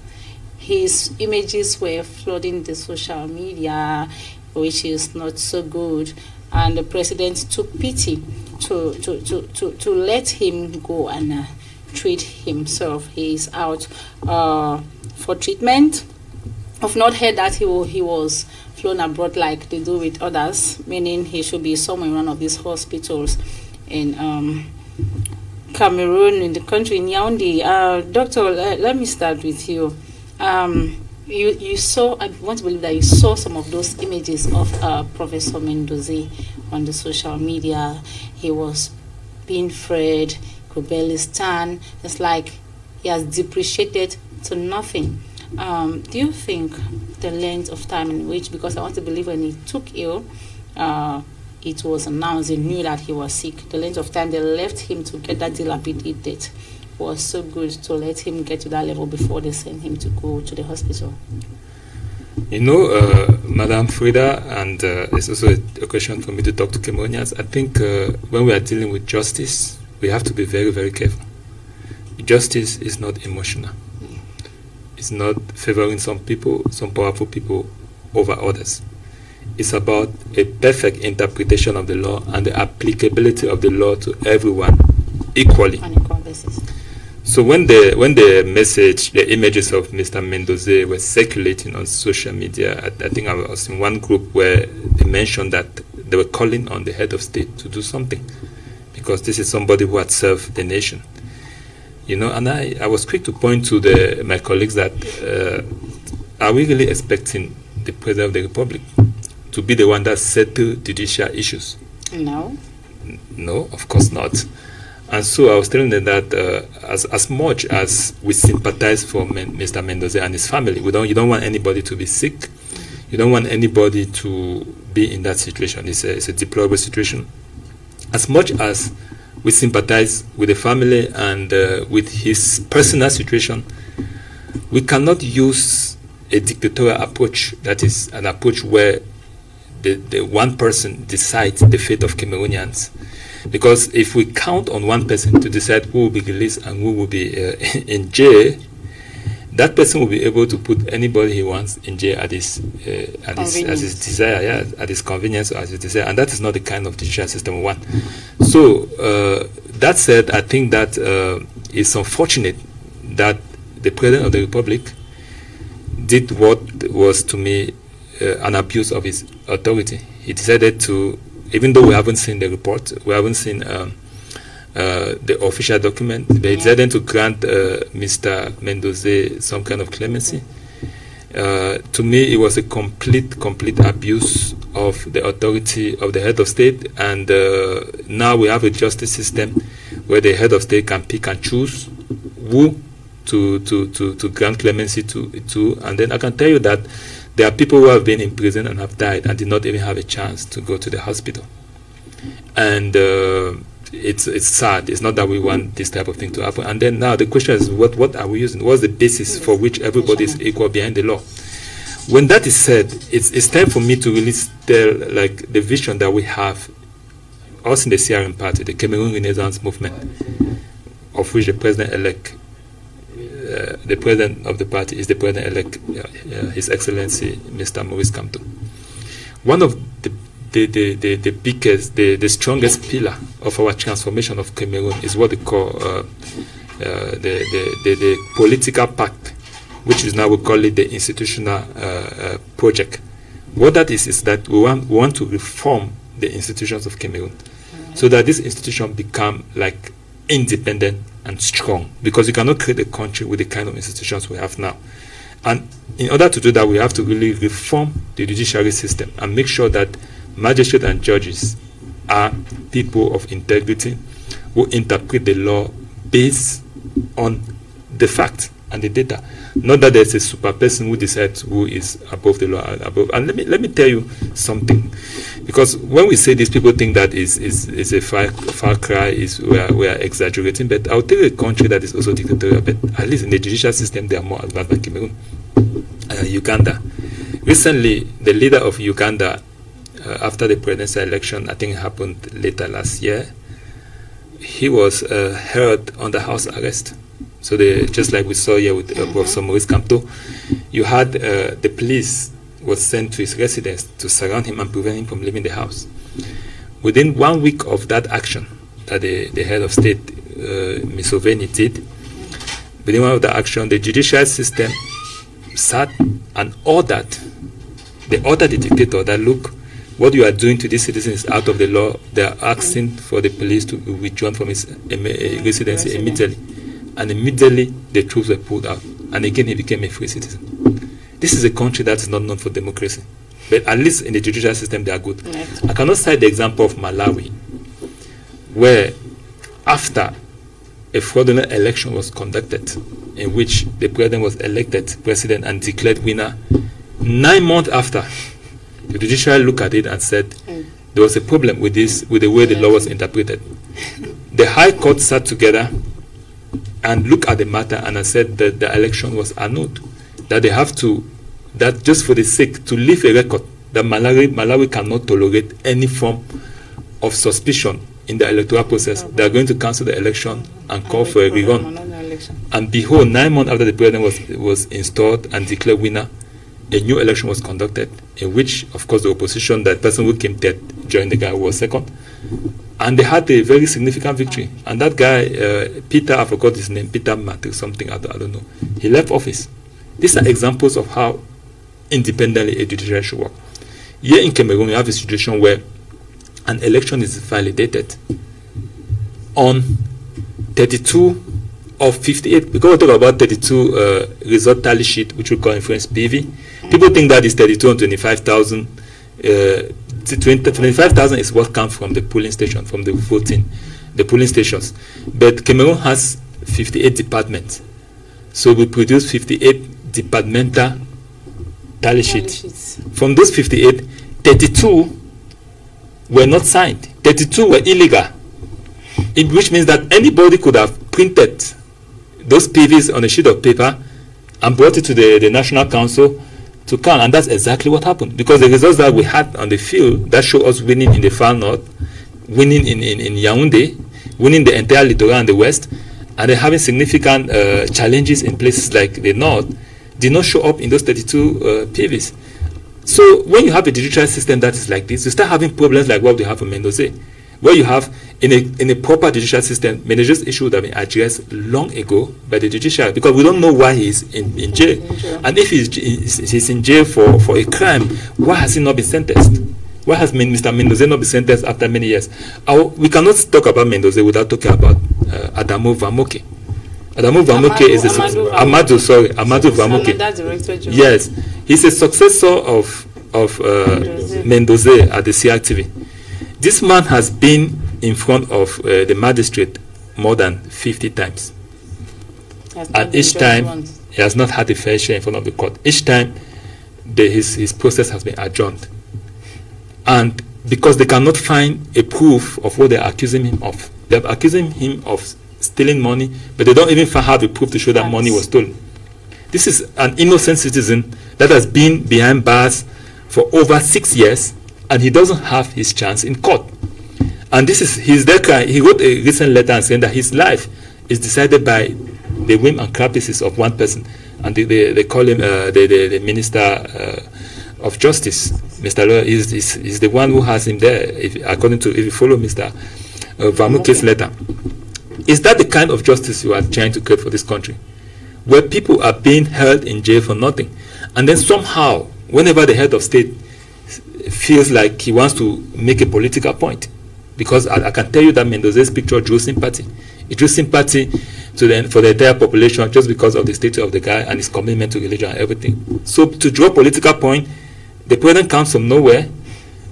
his images were flooding the social media, which is not so good. And the president took pity to let him go and treat himself. He is out for treatment. I've not heard that he was flown abroad like they do with others, meaning he should be somewhere in one of these hospitals in Cameroon, in the country, in Yaoundé. Doctor, let me start with you. You saw, I want to believe that you saw some of those images of Professor Mendoza on the social media. He was being fed, could barely stand. It's like he has depreciated to nothing. Do you think the length of time in which, because I want to believe when he took ill, it was announced, he knew that he was sick, the length of time they left him to get that dilapidated was so good to let him get to that level before they sent him to go to the hospital? You know, Madam Frida, and it's also a question for me to talk to Cameroonians. I think when we are dealing with justice, we have to be very, very careful. Justice is not emotional. It's not favoring some people, some powerful people over others. It's about a perfect interpretation of the law and the applicability of the law to everyone equally. On equal basis. So when the message, the images of Mr. Mendoza were circulating on social media, I think I was in one group where they mentioned that they were calling on the head of state to do something, because this is somebody who had served the nation. You know, and I was quick to point to my colleagues that are we really expecting the President of the Republic to be the one that settle judicial issues? No. No, of course not. And so I was telling them that as much as we sympathize for Mr. Mendoza and his family, you don't want anybody to be sick. You don't want anybody to be in that situation. It's a deplorable situation. As much as we sympathize with the family and with his personal situation, we cannot use a dictatorial approach, that is an approach where the one person decides the fate of Cameroonians. Because if we count on one person to decide who will be released and who will be in jail, that person will be able to put anybody he wants in jail at his desire, at his convenience or at his desire, and that is not the kind of judicial system we want. So that said, I think that it's unfortunate that the President of the Republic did what was to me an abuse of his authority. He decided to, even though we haven't seen the report, we haven't seen the official document, they decided to grant Mr. Mendoza some kind of clemency. To me, it was a complete abuse of the authority of the head of state, and now we have a justice system where the head of state can pick and choose who to grant clemency to, and then I can tell you that there are people who have been in prison and have died and did not even have a chance to go to the hospital. And it's sad. It's not that we want this type of thing to happen. And then now the question is, what are we using? What's the basis for which everybody is equal behind the law? When that is said, it's time for me to really tell like the vision that we have, us in the CRM party, the Cameroon Renaissance Movement, of which the president-elect, the president of the party is the president-elect, His Excellency Mr. Maurice Kamto. One of the biggest, the strongest pillar of our transformation of Cameroon is what they call the political pact, which is now we call it the institutional project. What that is that we want to reform the institutions of Cameroon so that this institution become like independent and strong, because you cannot create a country with the kind of institutions we have now. And in order to do that, we have to really reform the judiciary system and make sure that magistrates and judges are people of integrity who interpret the law based on the facts and the data. Not that there's a super person who decides who is above the law. And let me tell you something, because when we say this, people think that is a far cry, we are exaggerating. But I'll tell you a country that is also dictatorial, but at least in the judicial system they are more advanced than Cameroon. Uganda. Recently, the leader of Uganda, after the presidential election, I think it happened later last year, he was held under house arrest. So just like we saw here with Professor Maurice Kamto, you had the police was sent to his residence to surround him and prevent him from leaving the house. Within 1 week of that action that the head of state, Museveni, did, within 1 week of that action, the judicial system sat and ordered the dictator that, look, what you are doing to these citizens is out of the law. They are asking for the police to be withdrawn from his residency immediately. And immediately the troops were pulled out. And again, he became a free citizen. This is a country that is not known for democracy. But at least in the judicial system, they are good. I cannot cite the example of Malawi, where after a fraudulent election was conducted, in which the president was elected president and declared winner, 9 months after, the judiciary looked at it and said there was a problem with the way the law was interpreted. The High Court sat together and looked at the matter and said that the election was annulled. That they have to, that just for the sake to leave a record that Malawi cannot tolerate any form of suspicion in the electoral process. They are going to cancel the election and call for a rerun. And behold, 9 months after the president was installed and declared winner, a new election was conducted, in which, of course, the opposition, that person who came third, joined the guy who was second, And they had a very significant victory. And that guy, Peter, I forgot his name, Peter Matter something, I don't know. He left office. These are examples of how independently a judiciary should work. Here in Cameroon, we have a situation where an election is validated on 32 of 58. Because we talk about 32 result tally sheet, which we call influence PV. People think that is 32 and 25,000. 25,000 is what comes from the polling station, from the voting, the polling stations. But Cameroon has 58 departments. So we produce 58 departmental tally sheets. From those 58, 32 were not signed. 32 were illegal, which means that anybody could have printed those PVs on a sheet of paper and brought it to the National Council to count, and that's exactly what happened. Because the results that we had on the field that show us winning in the far north, winning in Yaoundé, winning the entire littoral and the west, and then having significant challenges in places like the north, did not show up in those 32 PVs. So when you have a judicial system that is like this, you start having problems like what we have in Mendoza, where you have in a proper judicial system, Mendoza's issue would have been addressed long ago by the judiciary, because we don't know why he's in jail. And if he's in jail for a crime, why has he not been sentenced? Why has Mr. Mendoza not been sentenced after many years? We cannot talk about Mendoza without talking about Adamo Vamoke. Adamo Vamoke is Amadou Vamoke. Yes, he's a successor of Mendoza at the CRTV. This man has been in front of the magistrate more than 50 times. And each time, he has not had a fair share in front of the court. Each time, his process has been adjourned. And because they cannot find a proof of what they're accusing him of. They're accusing him of stealing money, but they don't even have a proof to show that money was stolen. This is an innocent citizen that has been behind bars for over 6 years, and he doesn't have his chance in court. And this is he wrote a recent letter saying that his life is decided by the whim and caprices of one person, and they call him the Minister of Justice. Mr. Lawyer is the one who has him there, if you follow Mr. Vamoke's letter. Is that the kind of justice you are trying to create for this country, where people are being held in jail for nothing, and then somehow, whenever the head of state feels like he wants to make a political point, because I can tell you that Mendoza's picture drew sympathy. It drew sympathy for the entire population just because of the stature of the guy and his commitment to religion and everything. So to draw a political point, the president comes from nowhere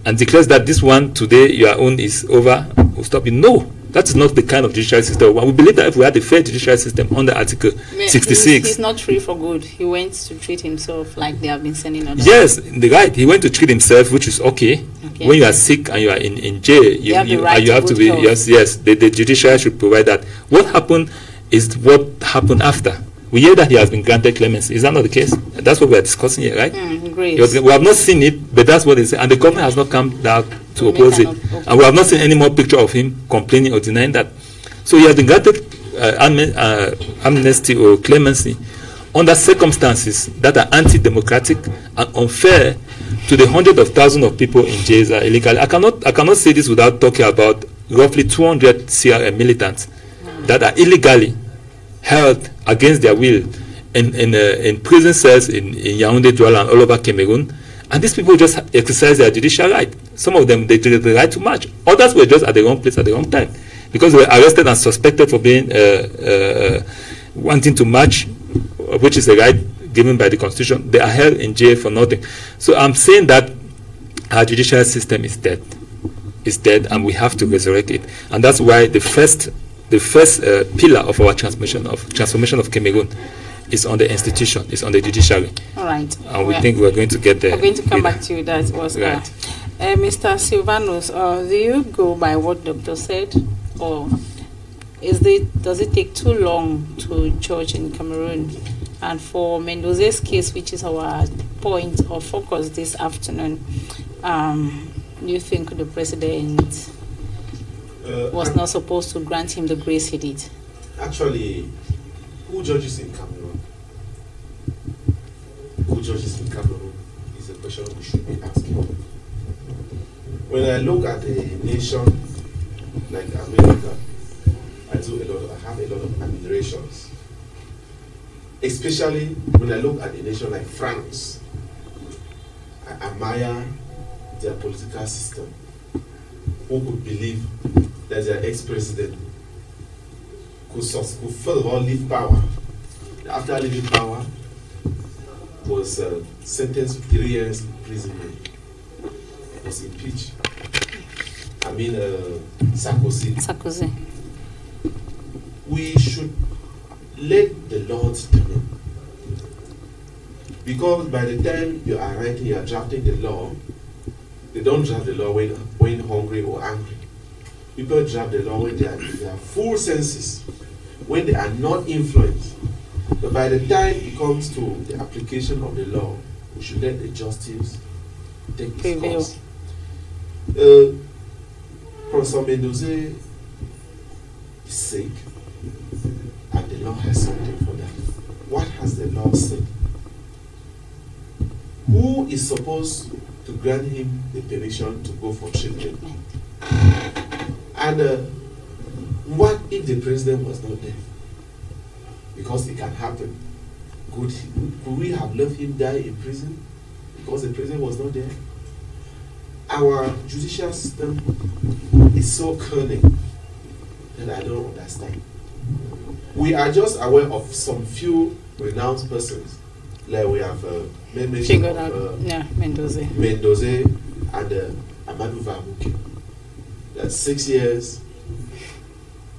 and declares that this one today your own is over, will stop you. No, that is not the kind of judicial system. We believe that if we had a fair judicial system under Article 66... He's not free for good. He went to treat himself like they have been sending others. Yes, right. He went to treat himself, which is okay. When you are sick and you are in jail, you have to be... Yes, the judiciary should provide that. What happened is what happened after. We hear that he has been granted clemency. Is that not the case? That's what we are discussing here, right? Great. We have not seen it, but that's what it is. And the government has not come down to oppose it. And we have not seen any more picture of him complaining or denying that. So he has been granted amnesty or clemency under circumstances that are anti-democratic and unfair to the hundreds of thousands of people in jails are illegal. I cannot say this without talking about roughly 200 CRM militants that are illegally held against their will in prison cells in Yaoundé, Douala, and all over Cameroon. And these people just exercise their judicial right. Some of them, they did the right to march. Others were just at the wrong place at the wrong time, because they were arrested and suspected for being wanting to march, which is a right given by the Constitution. They are held in jail for nothing. So I'm saying that our judicial system is dead. It's dead, and we have to resurrect it. And that's why the first pillar of our transformation of Cameroon is on the institution, is on the judiciary. All right. And we think we're going to get there. We're going to come back to you. That was right. Mr. Silvanus, do you go by what doctor said, or does it take too long to judge in Cameroon? And for Mendoza's case, which is our point of focus this afternoon, you think the president was not supposed to grant him the grace he did? Actually, who judges in Cameroon? Who judges in Cameroon is a question we should be asking. When I look at the nation like America, I have a lot of admirations. Especially when I look at a nation like France, I admire their political system. Who could believe that their ex-president could first of all leave power? After leaving power, was sentenced to 3 years imprisonment. Was impeached. I mean, Sarkozy. We should let the law determine. Because by the time you are drafting the law, they don't draft the law when hungry or angry. People draft the law when they are full senses, when they are not influenced. But by the time it comes to the application of the law, we should let the justice take its course. Professor Mendoza is sick, and the law has something for that. What has the law said? Who is supposed to grant him the permission to go for treatment? And what if the president was not there? Because it can happen. Could we have let him die in prison because the president was not there? Our judicial system is so cunning that I don't understand. We are just aware of some few renowned persons, like we have mentioned Mendoza and Amadou Vamuke. That's 6 years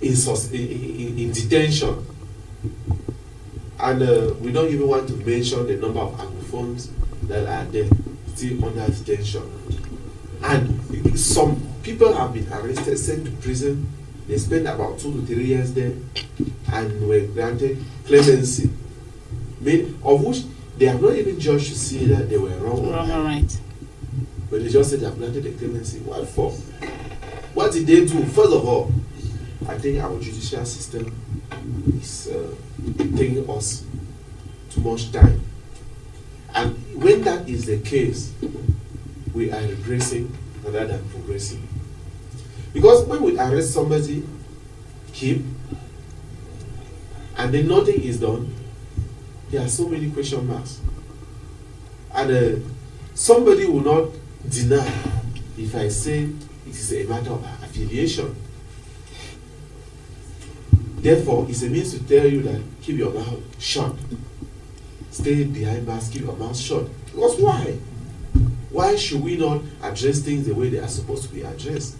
in detention. And we don't even want to mention the number of Anglophones that are there still under detention. And some people have been arrested, sent to prison. They spent about 2 to 3 years there and were granted clemency, of which they have not even judged to see that they were wrong or right. But they just said they have granted the clemency. What for? What did they do? First of all, I think our judicial system is taking us too much time. And when that is the case, we are regressing rather than progressing. Because when we arrest somebody, and then nothing is done, there are so many question marks. And somebody will not deny if I say it is a matter of affiliation. Therefore, it's a means to tell you that keep your mouth shut. Stay behind bars, keep your mouth shut. Because why? Why should we not address things the way they are supposed to be addressed?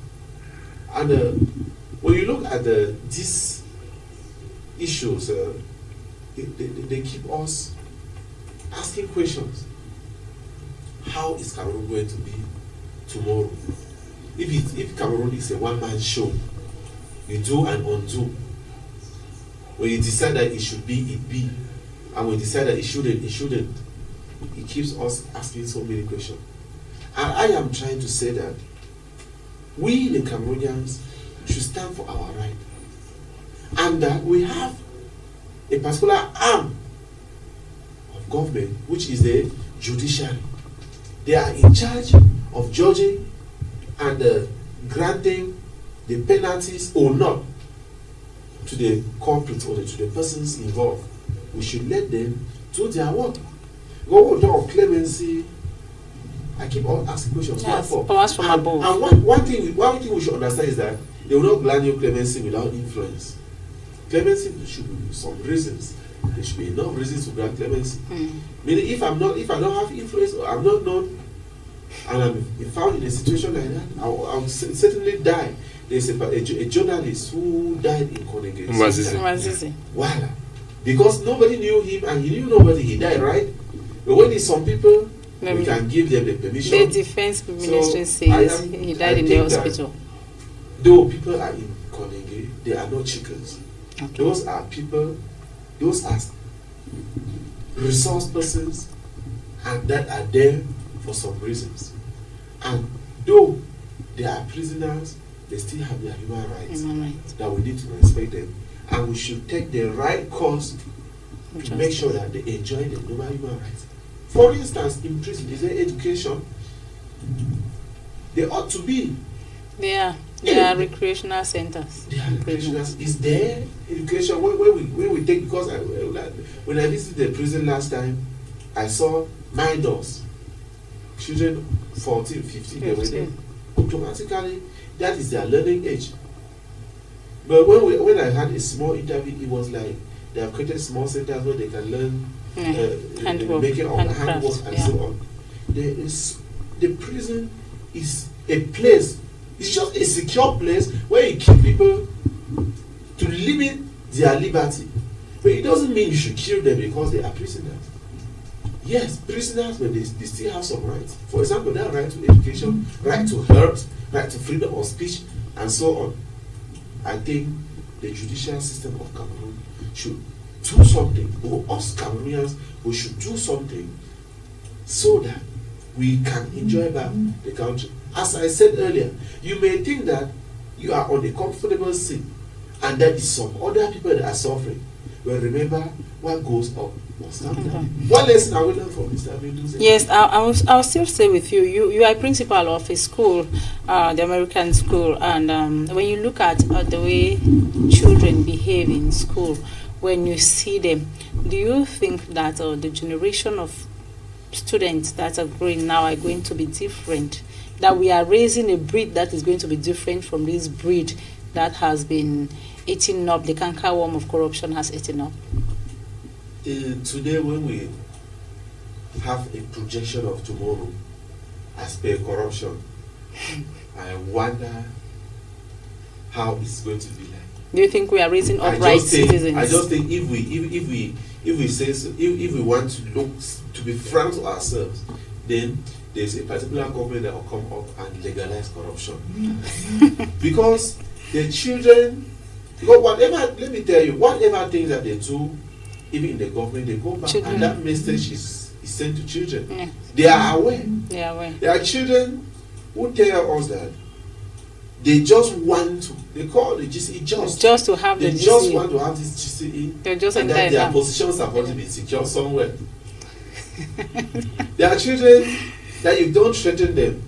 And when you look at these issues, they keep us asking questions. How is Cameroon going to be tomorrow? If Cameroon is a one-man show, you do and undo. When you decide that it should be, it be. And when you decide that it shouldn't, it shouldn't. It keeps us asking so many questions. And I am trying to say that we, the Cameroonians, should stand for our right. And that we have a particular arm of government, which is the judiciary. They are in charge of judging and granting the penalties or not to the culprits or to the persons involved. We should let them do their work. Go on clemency. I keep on asking questions. Yes, what for? Powers from above. And one thing we should understand is that they will not grant you clemency without influence. Clemency should be some reasons. There should be enough reasons to grant clemency. Meaning, if I don't have influence or I'm not known, and I'm found in a situation like that, I'll certainly die. There's a journalist who died in Konege. Voila. Because nobody knew him and he knew nobody, he died, right? But when it's some people, we can give them the permission. The defense ministry says he died in the hospital. Though people are in Konege, they are not chickens. Okay. Those are people, those are resource persons, and that are there for some reasons. And though they are prisoners, they still have their human rights. That we need to respect them. And we should take the right course to make sure that they enjoy the normal human rights. For instance, in prison, is there education? They ought to be. Yeah. There are recreational centers. There are recreational. Is there education where we take, because when I visited the prison last time, I saw minors, children 14, 15, they were there. Automatically, that is their learning age. But when I had a small interview, it was like they have created small centers where they can learn handwork, making of handwork and yeah. so on. The prison is a place. It's just a secure place where you keep people to limit their liberty. But it doesn't mean you should kill them because they are prisoners. Yes, prisoners, but they still have some rights. For example, that right to education, right to health, right to freedom of speech, and so on. I think the judicial system of Cameroon should do something, or us Cameroonians, we should do something so that we can enjoy back the country. As I said earlier, you may think that you are on a comfortable seat and that is some other people that are suffering. But remember, what goes up must come down. What lesson are we learning from Mr. Abindu? Yes, I'll still stay with you. You are a principal of a school, the American school, and when you look at the way children behave in school, when you see them, do you think that the generation of students that are growing now are going to be different? That we are raising a breed that is going to be different from this breed that has been eating up, the cankerworm of corruption has eaten up? Today, when we have a projection of tomorrow as per corruption, I wonder how it's going to be like. Do you think we are raising upright citizens? I just think if we say so, if we want to look to be frank to ourselves, then there's a particular government that will come up and legalize corruption. Because the children, because whatever, let me tell you, whatever things that they do, even in the government, they go back and that message is sent to children. Yeah. They are aware. They are aware. There are children who tell us that they just want to, they call the GCE just to have they the just GCE. Want to have this GCE. They're just and that their positions are supposed to be secure somewhere. There are children that you don't threaten them.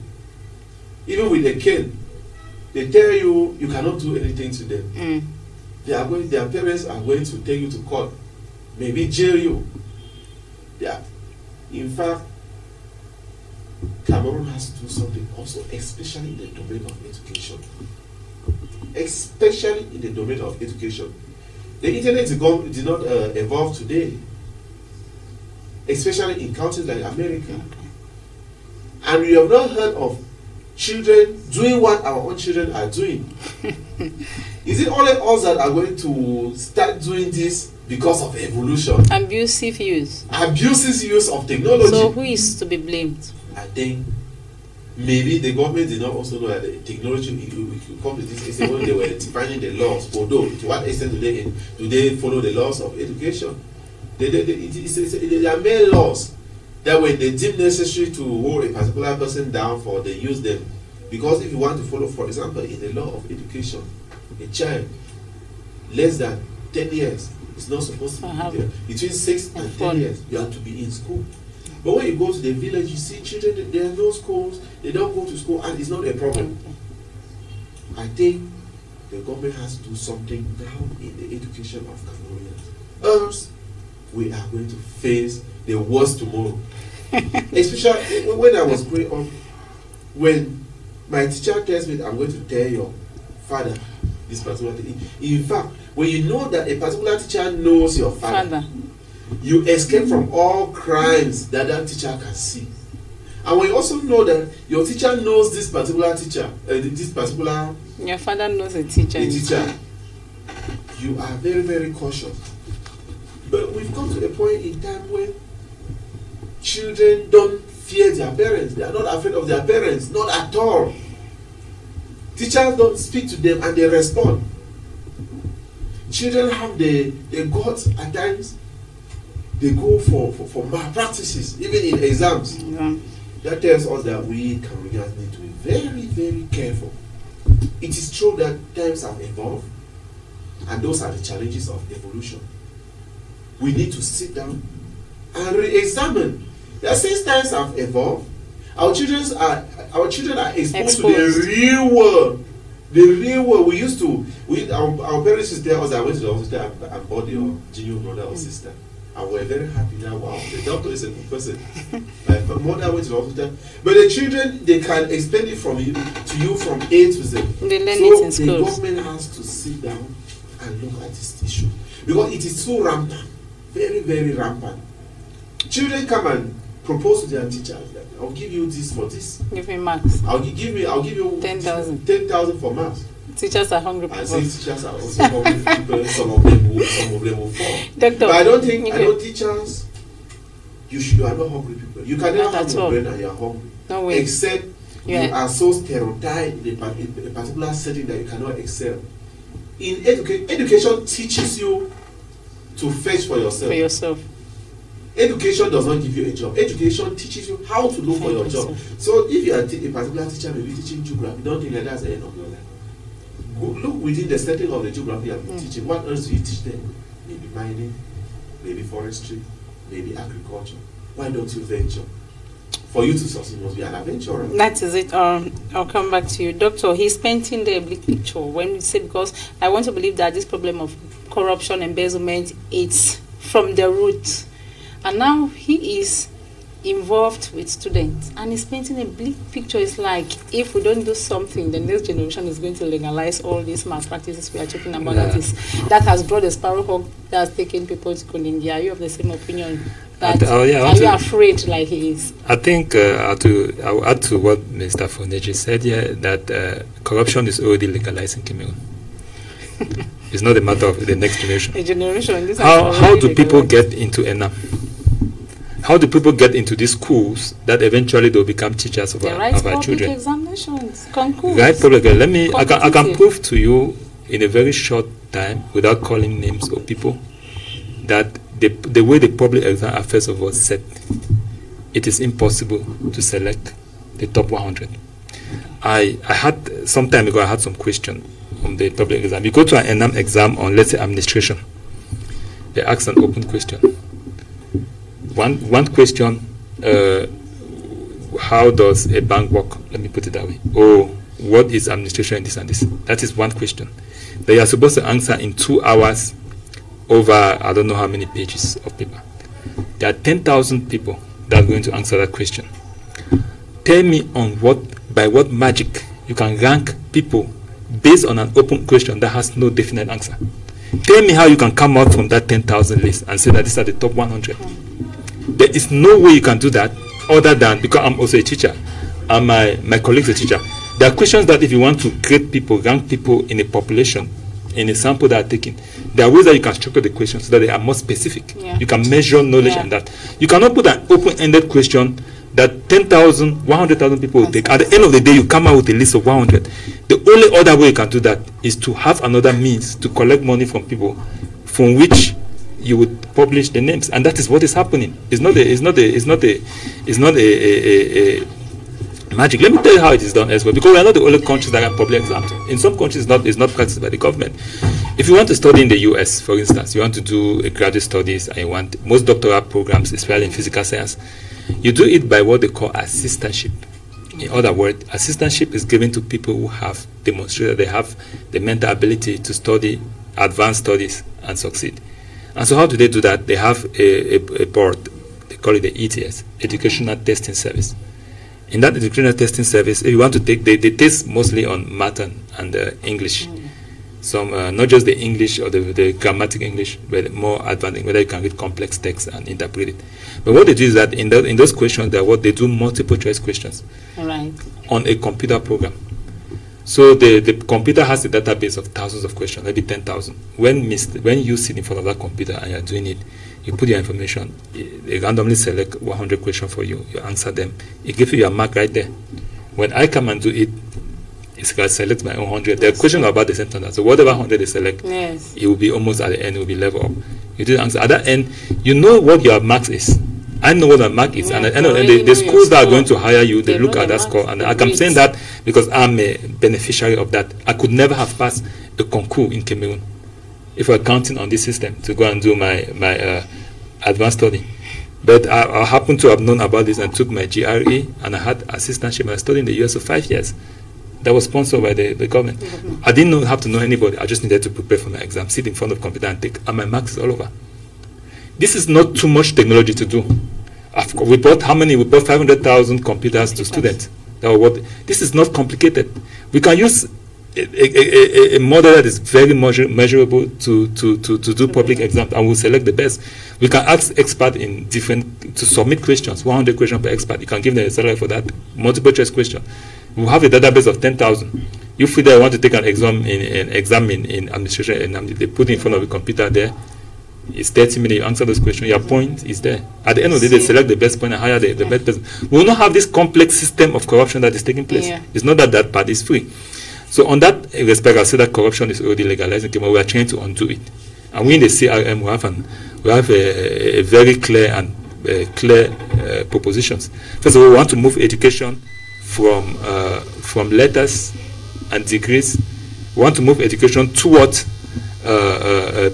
Even with a cane, they tell you you cannot do anything to them. Their parents are going to take you to court, maybe jail you. In fact, Cameroon has to do something also, especially in the domain of education. Especially in the domain of education. The internet did not evolve today, especially in countries like America. And we have not heard of children doing what our own children are doing. Is it only us that are going to start doing this because of evolution? Abusive use. Abusive use of technology. So who is to be blamed? I think maybe the government did not also know that the technology will come to this extent when they were defining the laws. Although, to what extent do they follow the laws of education? They are made laws that when they deem necessary to hold a particular person down for, they use them. Because if you want to follow, for example, in the law of education, a child less than 10 years is not supposed to be there. Between 6 and 10 years, you have to be in school. But when you go to the village, you see children, there are no schools, they don't go to school, and it's not a problem. I think the government has to do something now in the education of Cameroonians. Else, we are going to face the worst tomorrow. Especially when I was growing up, when my teacher tells me, I'm going to tell your father this particular thing. In fact, when you know that a particular teacher knows your father, you escape from all crimes that that teacher can see. And when you also know that your teacher knows this particular teacher, your father knows a teacher. You are very, very cautious. But we've come to a point in time when children don't fear their parents. They are not afraid of their parents, not at all. Teachers don't speak to them and they respond. Children have the guts at times. They go for malpractices, even in exams. That tells us that we Cameroonians need to be very, very careful. It is true that times have evolved, and those are the challenges of evolution. We need to sit down and re-examine that since times have evolved, our children are exposed to the real world. The real world, we used to, our parents used to tell us, I went to the hospital and bought your junior brother or sister. And we're very happy that, wow, the doctor is a good person. My mother went to the hospital. But the children, they can explain it to you from A to Z. They learn it in So the government has to sit down and look at this issue. Because it is so rampant, very, very rampant. Children come and propose to their teachers that I'll give you this for this. Give me marks. I'll give you 10,000. 10,000 for maths. Teachers are hungry people. I say teachers are also hungry people. Some of them will fall. Doctor, but I don't think teachers. You are not hungry people. You can never have your brain and you are hungry. No way. Except you are so stereotyped in a particular setting that you cannot excel. In education teaches you to fetch for yourself. Education does not give you a job. Education teaches you how to look for your job. So if you are a particular teacher, maybe teaching geography, don't think that that's the end of your life. Look within the setting of the geography you have been teaching. What else do you teach them? Maybe mining, maybe forestry, maybe agriculture. Why don't you venture? For you to succeed, you must be an adventurer. That is it. I'll come back to you. Doctor, he's painting the bleak picture when we say, because I want to believe that this problem of corruption, embezzlement, it's from the root. And now he is involved with students and he's painting a bleak picture. It's like if we don't do something, the next generation is going to legalize all these malpractices we are talking about. That has brought a sparrow hawk that has taken people to Kuningi. Are you of the same opinion? Are you afraid like he is? I think I'll add to what Mr. Foneji said here, that corruption is already legalized in Cameroon. It's not a matter of the next generation. How do people get into ENAM? How do people get into these schools that eventually they'll become teachers of our children? Examinations, concours. Right, public. I can prove to you in a very short time, without calling names of people, that the way the public exam affairs of us set, it is impossible to select the top 100. I had some time ago. I had some question on the public exam. You go to an ENAM exam on, let's say, administration. They ask an open question. One question, how does a bank work? Let me put it that way. Or what is administration and this and this? That is one question. They are supposed to answer in 2 hours over I don't know how many pages of paper. There are 10,000 people that are going to answer that question. Tell me by what magic you can rank people based on an open question that has no definite answer. Tell me how you can come out from that 10,000 list and say that these are the top 100. There is no way you can do that other than, because I'm also a teacher and my colleagues are a teacher. There are questions that if you want to grade people, rank people in a population, in a sample that are taken, there are ways that you can structure the questions so that they are more specific. Yeah. You can measure knowledge and that. You cannot put an open-ended question that 10,000, 100,000 people will take. At the end of the day, you come out with a list of 100. The only other way you can do that is to have another means to collect money from people from which you would publish the names, and that is what is happening. It's not a magic. Let me tell you how it is done as well, because we are not the only countries that have public exams. In some countries, it's not practiced by the government. If you want to study in the US, for instance, you want to do a graduate studies, and you want most doctoral programs, especially in physical science, you do it by what they call assistantship. In other words, assistantship is given to people who have demonstrated they have the mental ability to study advanced studies and succeed. And so how do they do that? They have a board, they call it the ETS, Educational Testing Service. In that educational testing service, if you want to take, they test mostly on math and English. Some, not just the English or the grammatic English, but more advanced, whether you can read complex text and interpret it. But what they do is that in those questions, they do multiple choice questions on a computer program. So the computer has a database of thousands of questions, maybe 10,000. When you sit in front of that computer and you're doing it, you put your information, they randomly select 100 questions for you, you answer them, it gives you your mark right there. When I come and do it, it's going to select my own 100. The questions are about the same standard. So whatever 100 they select, it will be almost at the end, it will be level up. You do the answer. At that end, you know what your marks is. I know what my mark is. And at the end of the day, the schools that are going to hire you, they look at that score. And I'm saying that because I'm a beneficiary of that. I could never have passed a concours in Cameroon if we're counting on this system to go and do my advanced study. But I happened to have known about this and took my GRE, and I had assistantship, and I studied in the US for 5 years. that was sponsored by the government. I didn't have to know anybody. I just needed to prepare for my exam, sit in front of the computer and take, and my marks is all over. This is not too much technology to do. We bought how many? We bought 500,000 computers to students. This is not complicated. We can use a model that is very measurable to do public exams, and we'll select the best. We can ask experts to submit questions, 100 questions per expert. You can give them a salary for that, multiple choice question. We have a database of 10,000. You feel that you want to take an exam in administration, and they put it in front of a computer there. It's 30 minutes, you answer those questions, your point is there. At the end of the day, they select the best point and hire the best person. We will not have this complex system of corruption that is taking place. Yeah. It's not that part is free. So on that respect, I say that corruption is already legalized in Cameroon. We are trying to undo it. And we in the CRM, we have a very clear and clear propositions. First of all, we want to move education from letters and degrees. We want to move education towards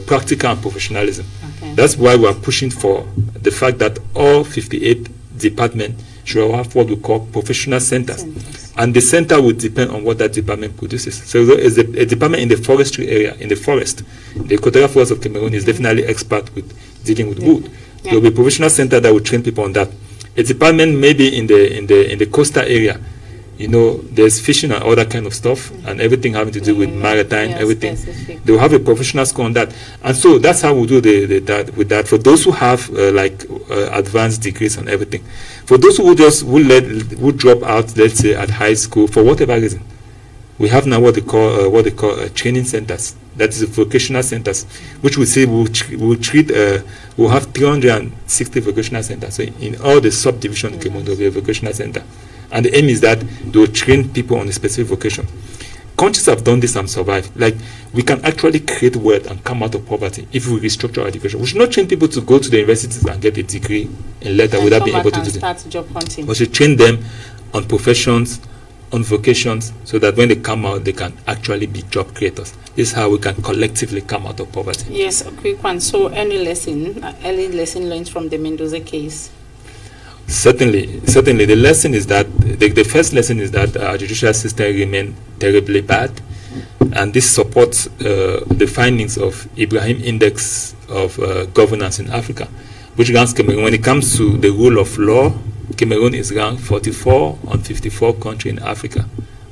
practical and professionalism. Okay. That's why we are pushing for the fact that all 58 departments should have what we call professional centers. And the center will depend on what that department produces. So there is a department in the forestry area, in the forest. The Equatorial Forest of Cameroon is definitely expert with dealing with wood. There will be a professional center that will train people on that. A department maybe in the coastal area. You know, there's fishing and all that kind of stuff, and everything having to do with maritime, everything. They will have a professional school on that. And so that's how we do with that. For those who have advanced degrees and everything. For those who drop out, let's say at high school, for whatever reason, we have now what they call training centers. That is vocational centers, which we say we'll have 360 vocational centers. So in all the subdivisions in Cameroon, there will be a vocational center. And the aim is that they will train people on a specific vocation. Countries have done this and survived. Like, we can actually create wealth and come out of poverty if we restructure our education. We should not train people to go to the universities and get a degree in letter without being able to do it. Job hunting. We should train them on professions, on vocations, so that when they come out, they can actually be job creators. This is how we can collectively come out of poverty. Yes, a quick one. So, early lesson learned from the Mendoza case? Certainly. The lesson is that the first lesson is that our judicial system remains terribly bad, and this supports the findings of Ibrahim Index of Governance in Africa, which ranks Cameroon. When it comes to the rule of law, Cameroon is ranked 44 on 54 countries in Africa.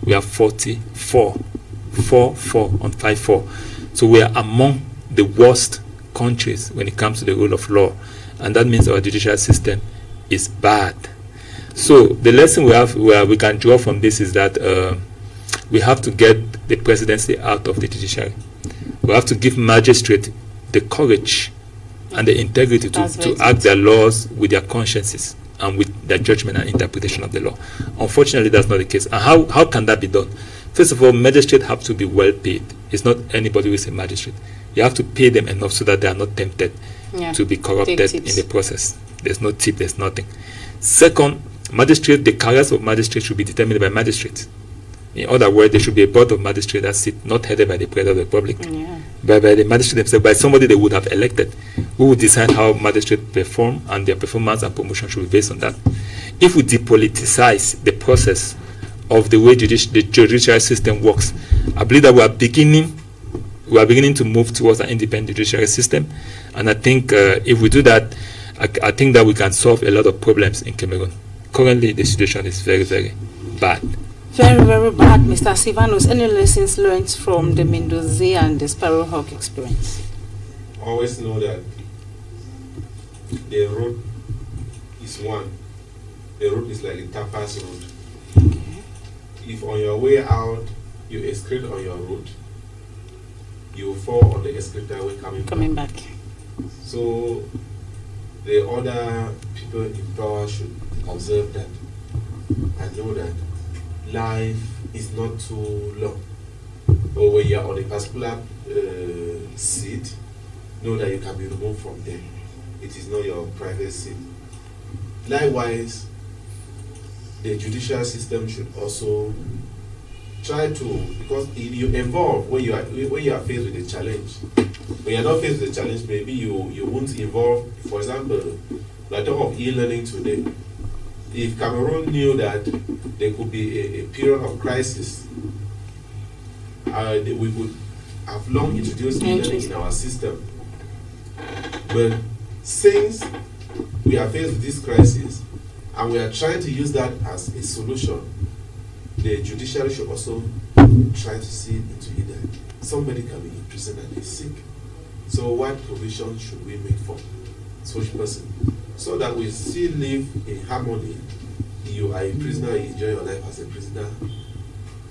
We are 44 on 54. So we are among the worst countries when it comes to the rule of law, and that means our judicial system is bad. So the lesson we have, where we can draw from this, is that we have to get the presidency out of the judiciary. We have to give magistrates the courage and the integrity to act their laws with their consciences and with their judgment and interpretation of the law. Unfortunately, that's not the case. And how can that be done? First of all, magistrates have to be well paid. It's not anybody who is a magistrate. You have to pay them enough so that they are not tempted to be corrupted in the process. There's no tip, there's nothing. Second, the careers of magistrates should be determined by magistrates. In other words, there should be a board of magistrates that sit not headed by the President of the Republic, but by the magistrate themselves, by somebody they would have elected, who would decide how magistrates perform, and their performance and promotion should be based on that. If we depoliticize the process of the way the judicial system works, I believe that we are beginning to move towards an independent judicial system, and I think if we do that, I think that we can solve a lot of problems in Cameroon. Currently, the situation is very, very bad. Very, very bad, Mr. Silvanus. Any lessons learned from the Mendoza and the Sparrowhawk experience? Always know that the road is one. The road is like a tapas road. Okay. If on your way out, you excrete on your road, you will fall on the excreta way coming back. So the other people in power should observe that and know that life is not too long. But when you are on a particular seat, know that you can be removed from there. It is not your private seat. Likewise, the judicial system should also try to, because you evolve when you are faced with a challenge. When you are not faced with a challenge, maybe you won't evolve. For example, we are talking of e-learning today. if Cameroon knew that there could be a period of crisis, we would have long introduced e-learning in our system. But since we are faced with this crisis and we are trying to use that as a solution, the judiciary should also try to see into it that somebody can be in prison and is sick. So what provision should we make for such person, so that we still live in harmony? You are a prisoner, you enjoy your life as a prisoner,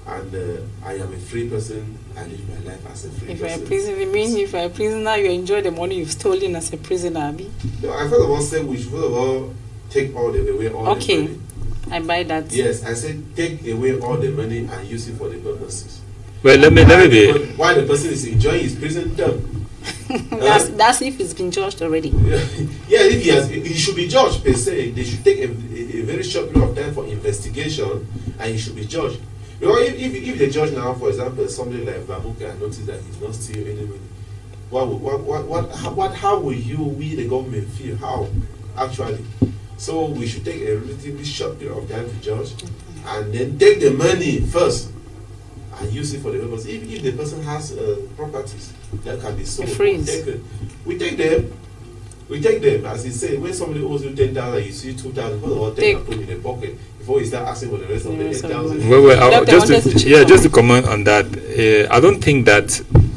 and I am a free person, I live my life as a free person. If you're a prisoner, you mean if you're a prisoner, you enjoy the money you've stolen as a prisoner, Abi? No, I first of all said we should first of all take all the away all the money. I buy that. Yes, I said take away all the money and use it for the purposes. Well, let me be. Why the person is enjoying his prison term? That's if it's been judged already. Yeah, if he should be judged per se. They should take a very short period of time for investigation, and he should be judged. You know, if the judge now, for example, somebody like Vamuka, notice that he's not stealing any money, how will we the government feel? How actually? So we should take a relatively short period of time to judge, and then take the money first and use it for the purpose. If the person has properties that can be sold, we take them. As he said, when somebody owes you 10,000, you see 2,000, first of all, take and put in the pocket before you start asking for the rest of the 10,000. Well, just to comment on that, I don't think that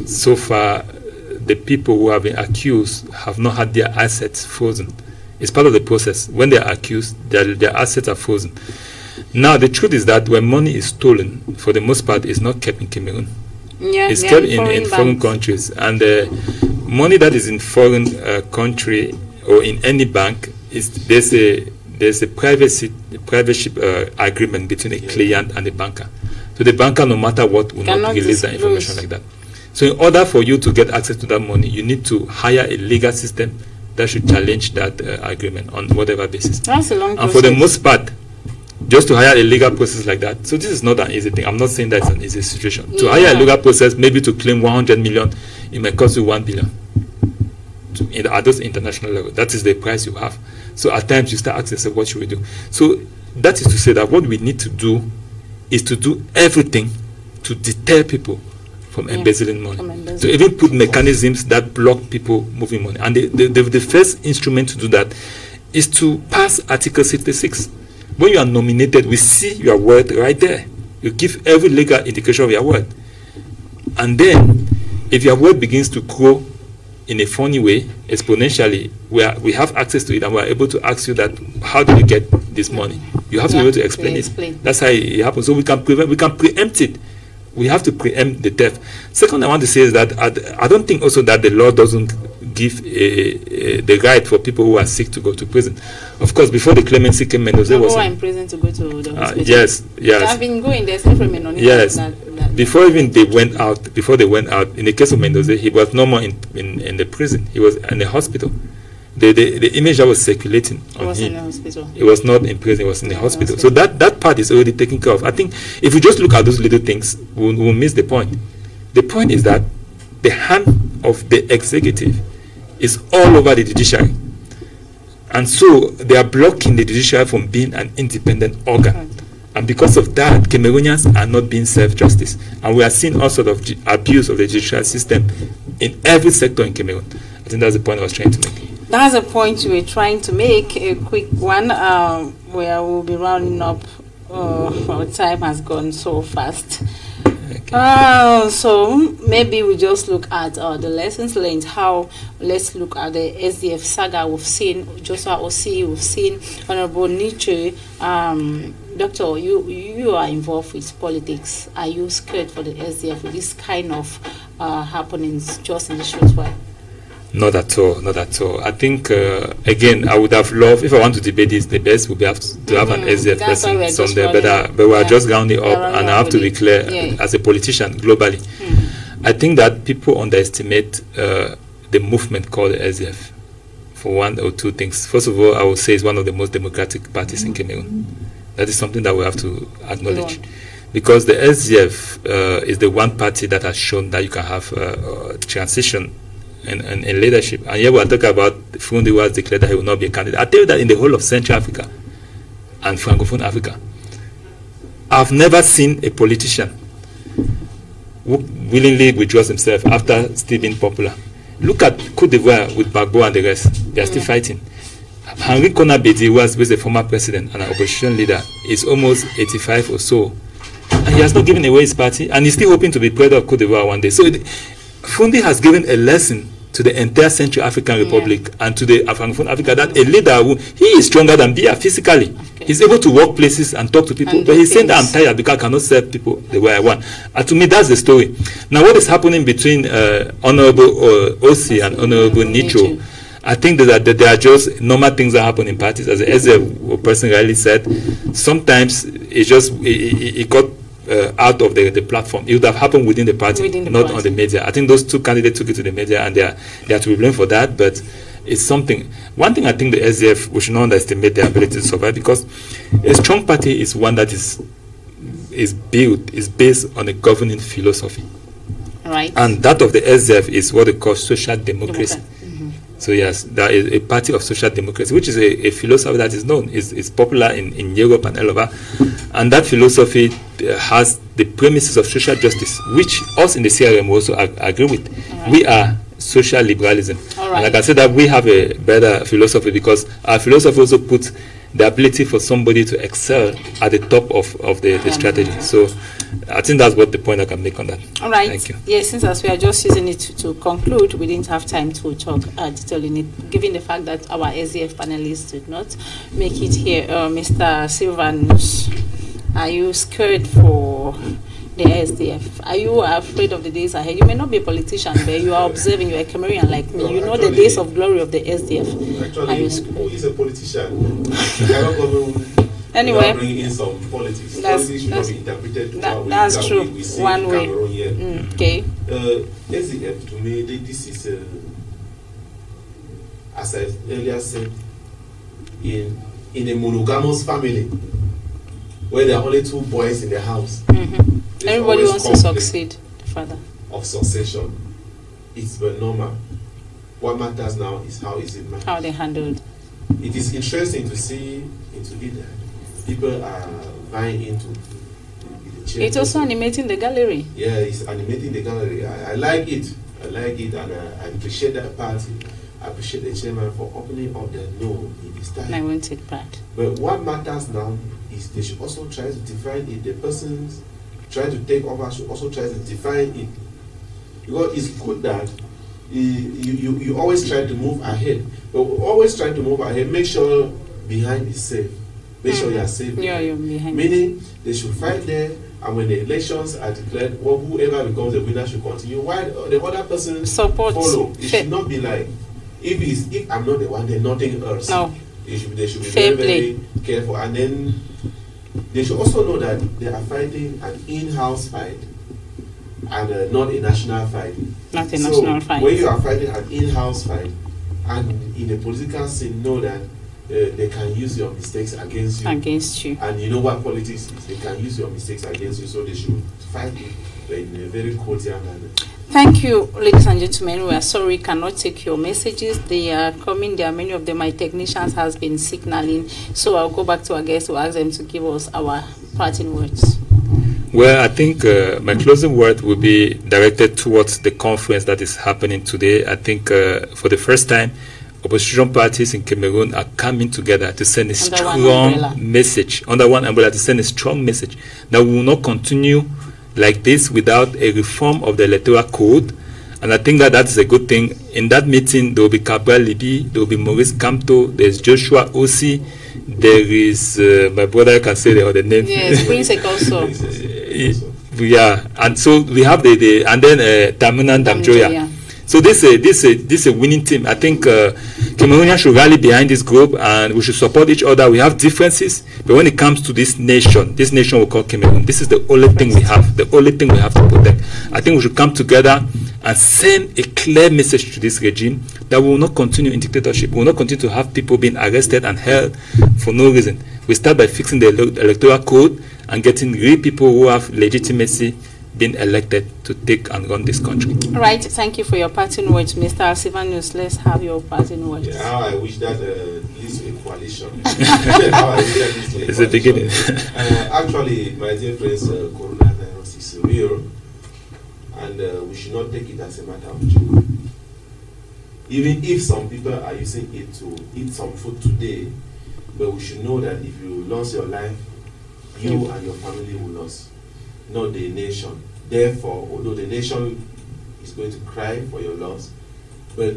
so far the people who have been accused have not had their assets frozen. It's part of the process. When they are accused, their assets are frozen. Now, the truth is that when money is stolen, for the most part, it's not kept in Cameroon. Yeah, it's kept in foreign countries. And money that is in foreign country or in any bank, there's a privacy agreement between a client and the banker. So the banker, no matter what, will not release that information like that. So in order for you to get access to that money, you need to hire a legal system that should challenge that agreement on whatever basis. That's a long process. And for the most part, just to hire a legal process like that, so this is not an easy thing. I'm not saying that it's an easy situation. To hire a legal process, maybe to claim 100 million, it might cost you 1 billion. At those international level, that is the price you have. So at times you start asking yourself, what should we do? So that is to say that what we need to do is to do everything to deter people from embezzling money. So even put mechanisms that block people moving money. And the first instrument to do that is to pass Article 66. When you are nominated, we see your word right there. You give every legal indication of your word. And then, if your word begins to grow in a funny way, exponentially, we have access to it and we are able to ask you that, how do you get this money? You have to be able to explain it. That's how it happens. So we can preempt it. We have to preempt the theft. Second, I want to say is that I don't think also that the law doesn't give the right for people who are sick to go to prison. Of course, before the clemency came, Mendoza was in prison to go to the hospital. Yes. I've been going there from Mendoza. Yes. Before even they went out, in the case of Mendoza, he was no more in the prison. He was in the hospital. The image that was circulating on him, in the hospital. It was not in prison, it was in the hospital. So that part is already taken care of. I think if we just look at those little things, we'll miss the point. The point is that the hand of the executive is all over the judiciary. And so they are blocking the judiciary from being an independent organ. And because of that, Cameroonians are not being served justice. And we are seeing all sorts of abuse of the judicial system in every sector in Cameroon. I think that's the point I was trying to make. That's a point we're trying to make, a quick one, where we'll be rounding up. Our time has gone so fast. Okay. So maybe we just look at the lessons learned. Let's look at the SDF saga. We've seen Joshua Osei, we've seen Honorable Nietzsche. Doctor, you are involved with politics. Are you scared for the SDF with this kind of happenings just in the short while? Not at all, not at all. I think, again, I would have loved, if I want to debate this, the best would be to have an SDF person somewhere, but we are just rounding up, and I have to be clear, as a politician globally, I think that people underestimate the movement called the SDF for one or two things. First of all, I would say it's one of the most democratic parties in Cameroon. That is something that we have to acknowledge. Because the SDF is the one party that has shown that you can have transition and leadership. And here we are talking about Fundi was declared that he will not be a candidate. I tell you that in the whole of Central Africa, and Francophone Africa. I've never seen a politician who willingly withdraws himself after still being popular. Look at Côte d'Ivoire with Gbagbo and the rest. They are still fighting. Henri Konan Bédié, who was a former president and an opposition leader, is almost 85 or so. And he has not given away his party, and he's still hoping to be president of Côte d'Ivoire one day. So Fundi has given a lesson to the entire Central African Republic and to the Francophone Africa that a leader he is stronger than Biya physically. Okay. He's able to walk places and talk to people, but he's saying that I'm tired because I cannot serve people the way I want. And to me, that's the story. Now, what is happening between Honorable Osi and Honorable Nicho? I think that there are just normal things that happen in parties. As a person rightly said, sometimes it got out of the platform. It would have happened within the party, not on the media. I think those two candidates took it to the media, and they are to be blamed for that. But it's something. One thing I think the SDF, we should not underestimate their ability to survive, because a strong party is one that is based on a governing philosophy. Right. And that of the SDF is what they call social democracy. So yes, there is a party of social democracy, which is a philosophy that is known, is popular in Europe and all over. And that philosophy has the premises of social justice, which us in the CRM also agree with. Right. We are social liberalism. Right. And like I said, that we have a better philosophy, because our philosophy also puts the ability for somebody to excel at the top of the strategy. So I think that's what the point I can make on that. All right. Thank you. Yes, since as we are just using it to conclude, we didn't have time to talk detail in it, given the fact that our SDF panelists did not make it here. Mr. Silvanus, are you scared for the SDF? Are you afraid of the days ahead? You may not be a politician, but you are observing, you are a Cameroonian like me. You know the days of glory of the SDF. Actually, who is a politician? Anyway, bringing in some politics. That's be interpreted that's true. One way. Okay. SDF, to me, this is, as I earlier said, in a monogamous family, where there are only two boys in the house. Everybody wants to succeed, father. Of succession. It's very normal. What matters now is how is it managed. How they handled. It is interesting to see into it that people are buying into the it's also animating the gallery. Yeah, it's animating the gallery. I like it. I like it, and I appreciate that party. I appreciate the chairman for opening up the no in this time. I won't take part. But what matters now is they should also try to define it. The persons trying to take over should also try to define it. Because it's good that you always try to move ahead. But always trying to move ahead, make sure behind is safe. Make sure you are safe. Yeah, you're behind. Meaning they should fight there, and when the elections are declared, well, whoever becomes the winner should continue. While the other person follow. It should not be like, if I'm not the one, then nothing else. No. They should be very careful. And then they should also know that they are fighting an in-house fight and not a national fight. Not a national fight. When you are fighting an in-house fight, and in the political scene, know that they can use your mistakes against you. Against you. And you know what politics is. They can use your mistakes against you, so they should fight it, but in a very cordial manner. Thank you, ladies and gentlemen. We are sorry we cannot take your messages. They are coming. There are many of them. My technicians has been signaling. So I'll go back to our guests to ask them to give us our parting words. Well, I think my closing word will be directed towards the conference that is happening today. I think for the first time, opposition parties in Cameroon are coming together to send a strong message, under one umbrella, to send a strong message that we will not continue like this without a reform of the electoral code. And I think that that's a good thing. In that meeting, there will be Cabral Libi, there will be Maurice Kamto, there's Joshua Osi, there is my brother, I can say the other name. Yes, Prince also. Yeah, and so we have and then Tamunan Damjoya. So this is a winning team. I think Cameroonians should rally behind this group, and we should support each other. We have differences, but when it comes to this nation we call Cameroon, this is the only thing we have, the only thing we have to protect. I think we should come together and send a clear message to this regime that we will not continue in dictatorship. We will not continue to have people being arrested and held for no reason. We start by fixing the electoral code and getting real people who have legitimacy being elected to take and run this country. Right. Thank you for your parting words, Mr. Silvanus. Let's have your parting words. Yeah, I wish that at least coalition. It's the beginning. Actually, my dear friends, coronavirus is real, and we should not take it as a matter of joke. Even if some people are using it to eat some food today, but we should know that if you lose your life, you and your family will lose, not the nation. Therefore, although the nation is going to cry for your loss, but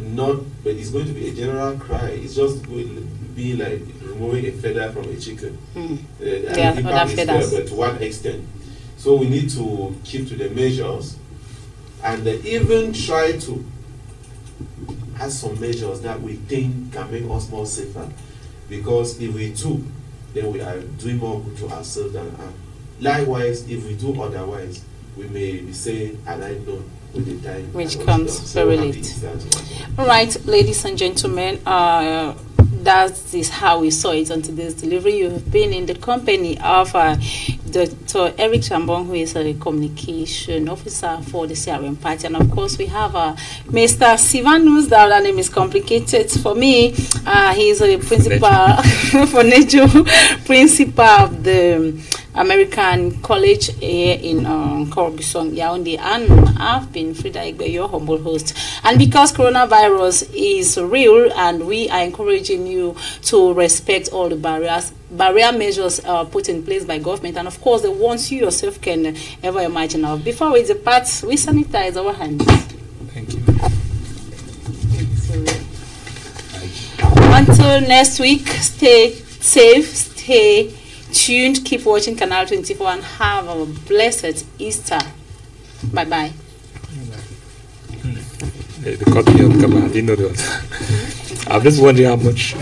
it's going to be a general cry. It's just going to be like removing a feather from a chicken. Other feathers. But to what extent? So we need to keep to the measures, and even try to have some measures that we think can make us more safer. Because if we do, then we are doing more good to ourselves than harm. Likewise, if we do otherwise, we may be saying, "And I know," with the time, which comes very late. All right, ladies and gentlemen, that is how we saw it on today's delivery. You have been in the company of Dr. Eric Chambon, who is a communication officer for the CRM party, and of course we have Mr. Sivanus. That name is complicated for me. He is a principal for NEJO, principal of the American College here in Corubison, Yaoundé, and I've been Frida Igbe, your humble host. And because coronavirus is real, and we are encouraging you to respect all the barrier measures put in place by government, and of course the ones you yourself can ever imagine of. Before we depart, we sanitize our hands. Thank you. Until next week, stay safe, stay tuned, keep watching Canal 24, and have a blessed Easter. Bye bye. The copy of Kaba, I didn't know that. I'm just wondering how much.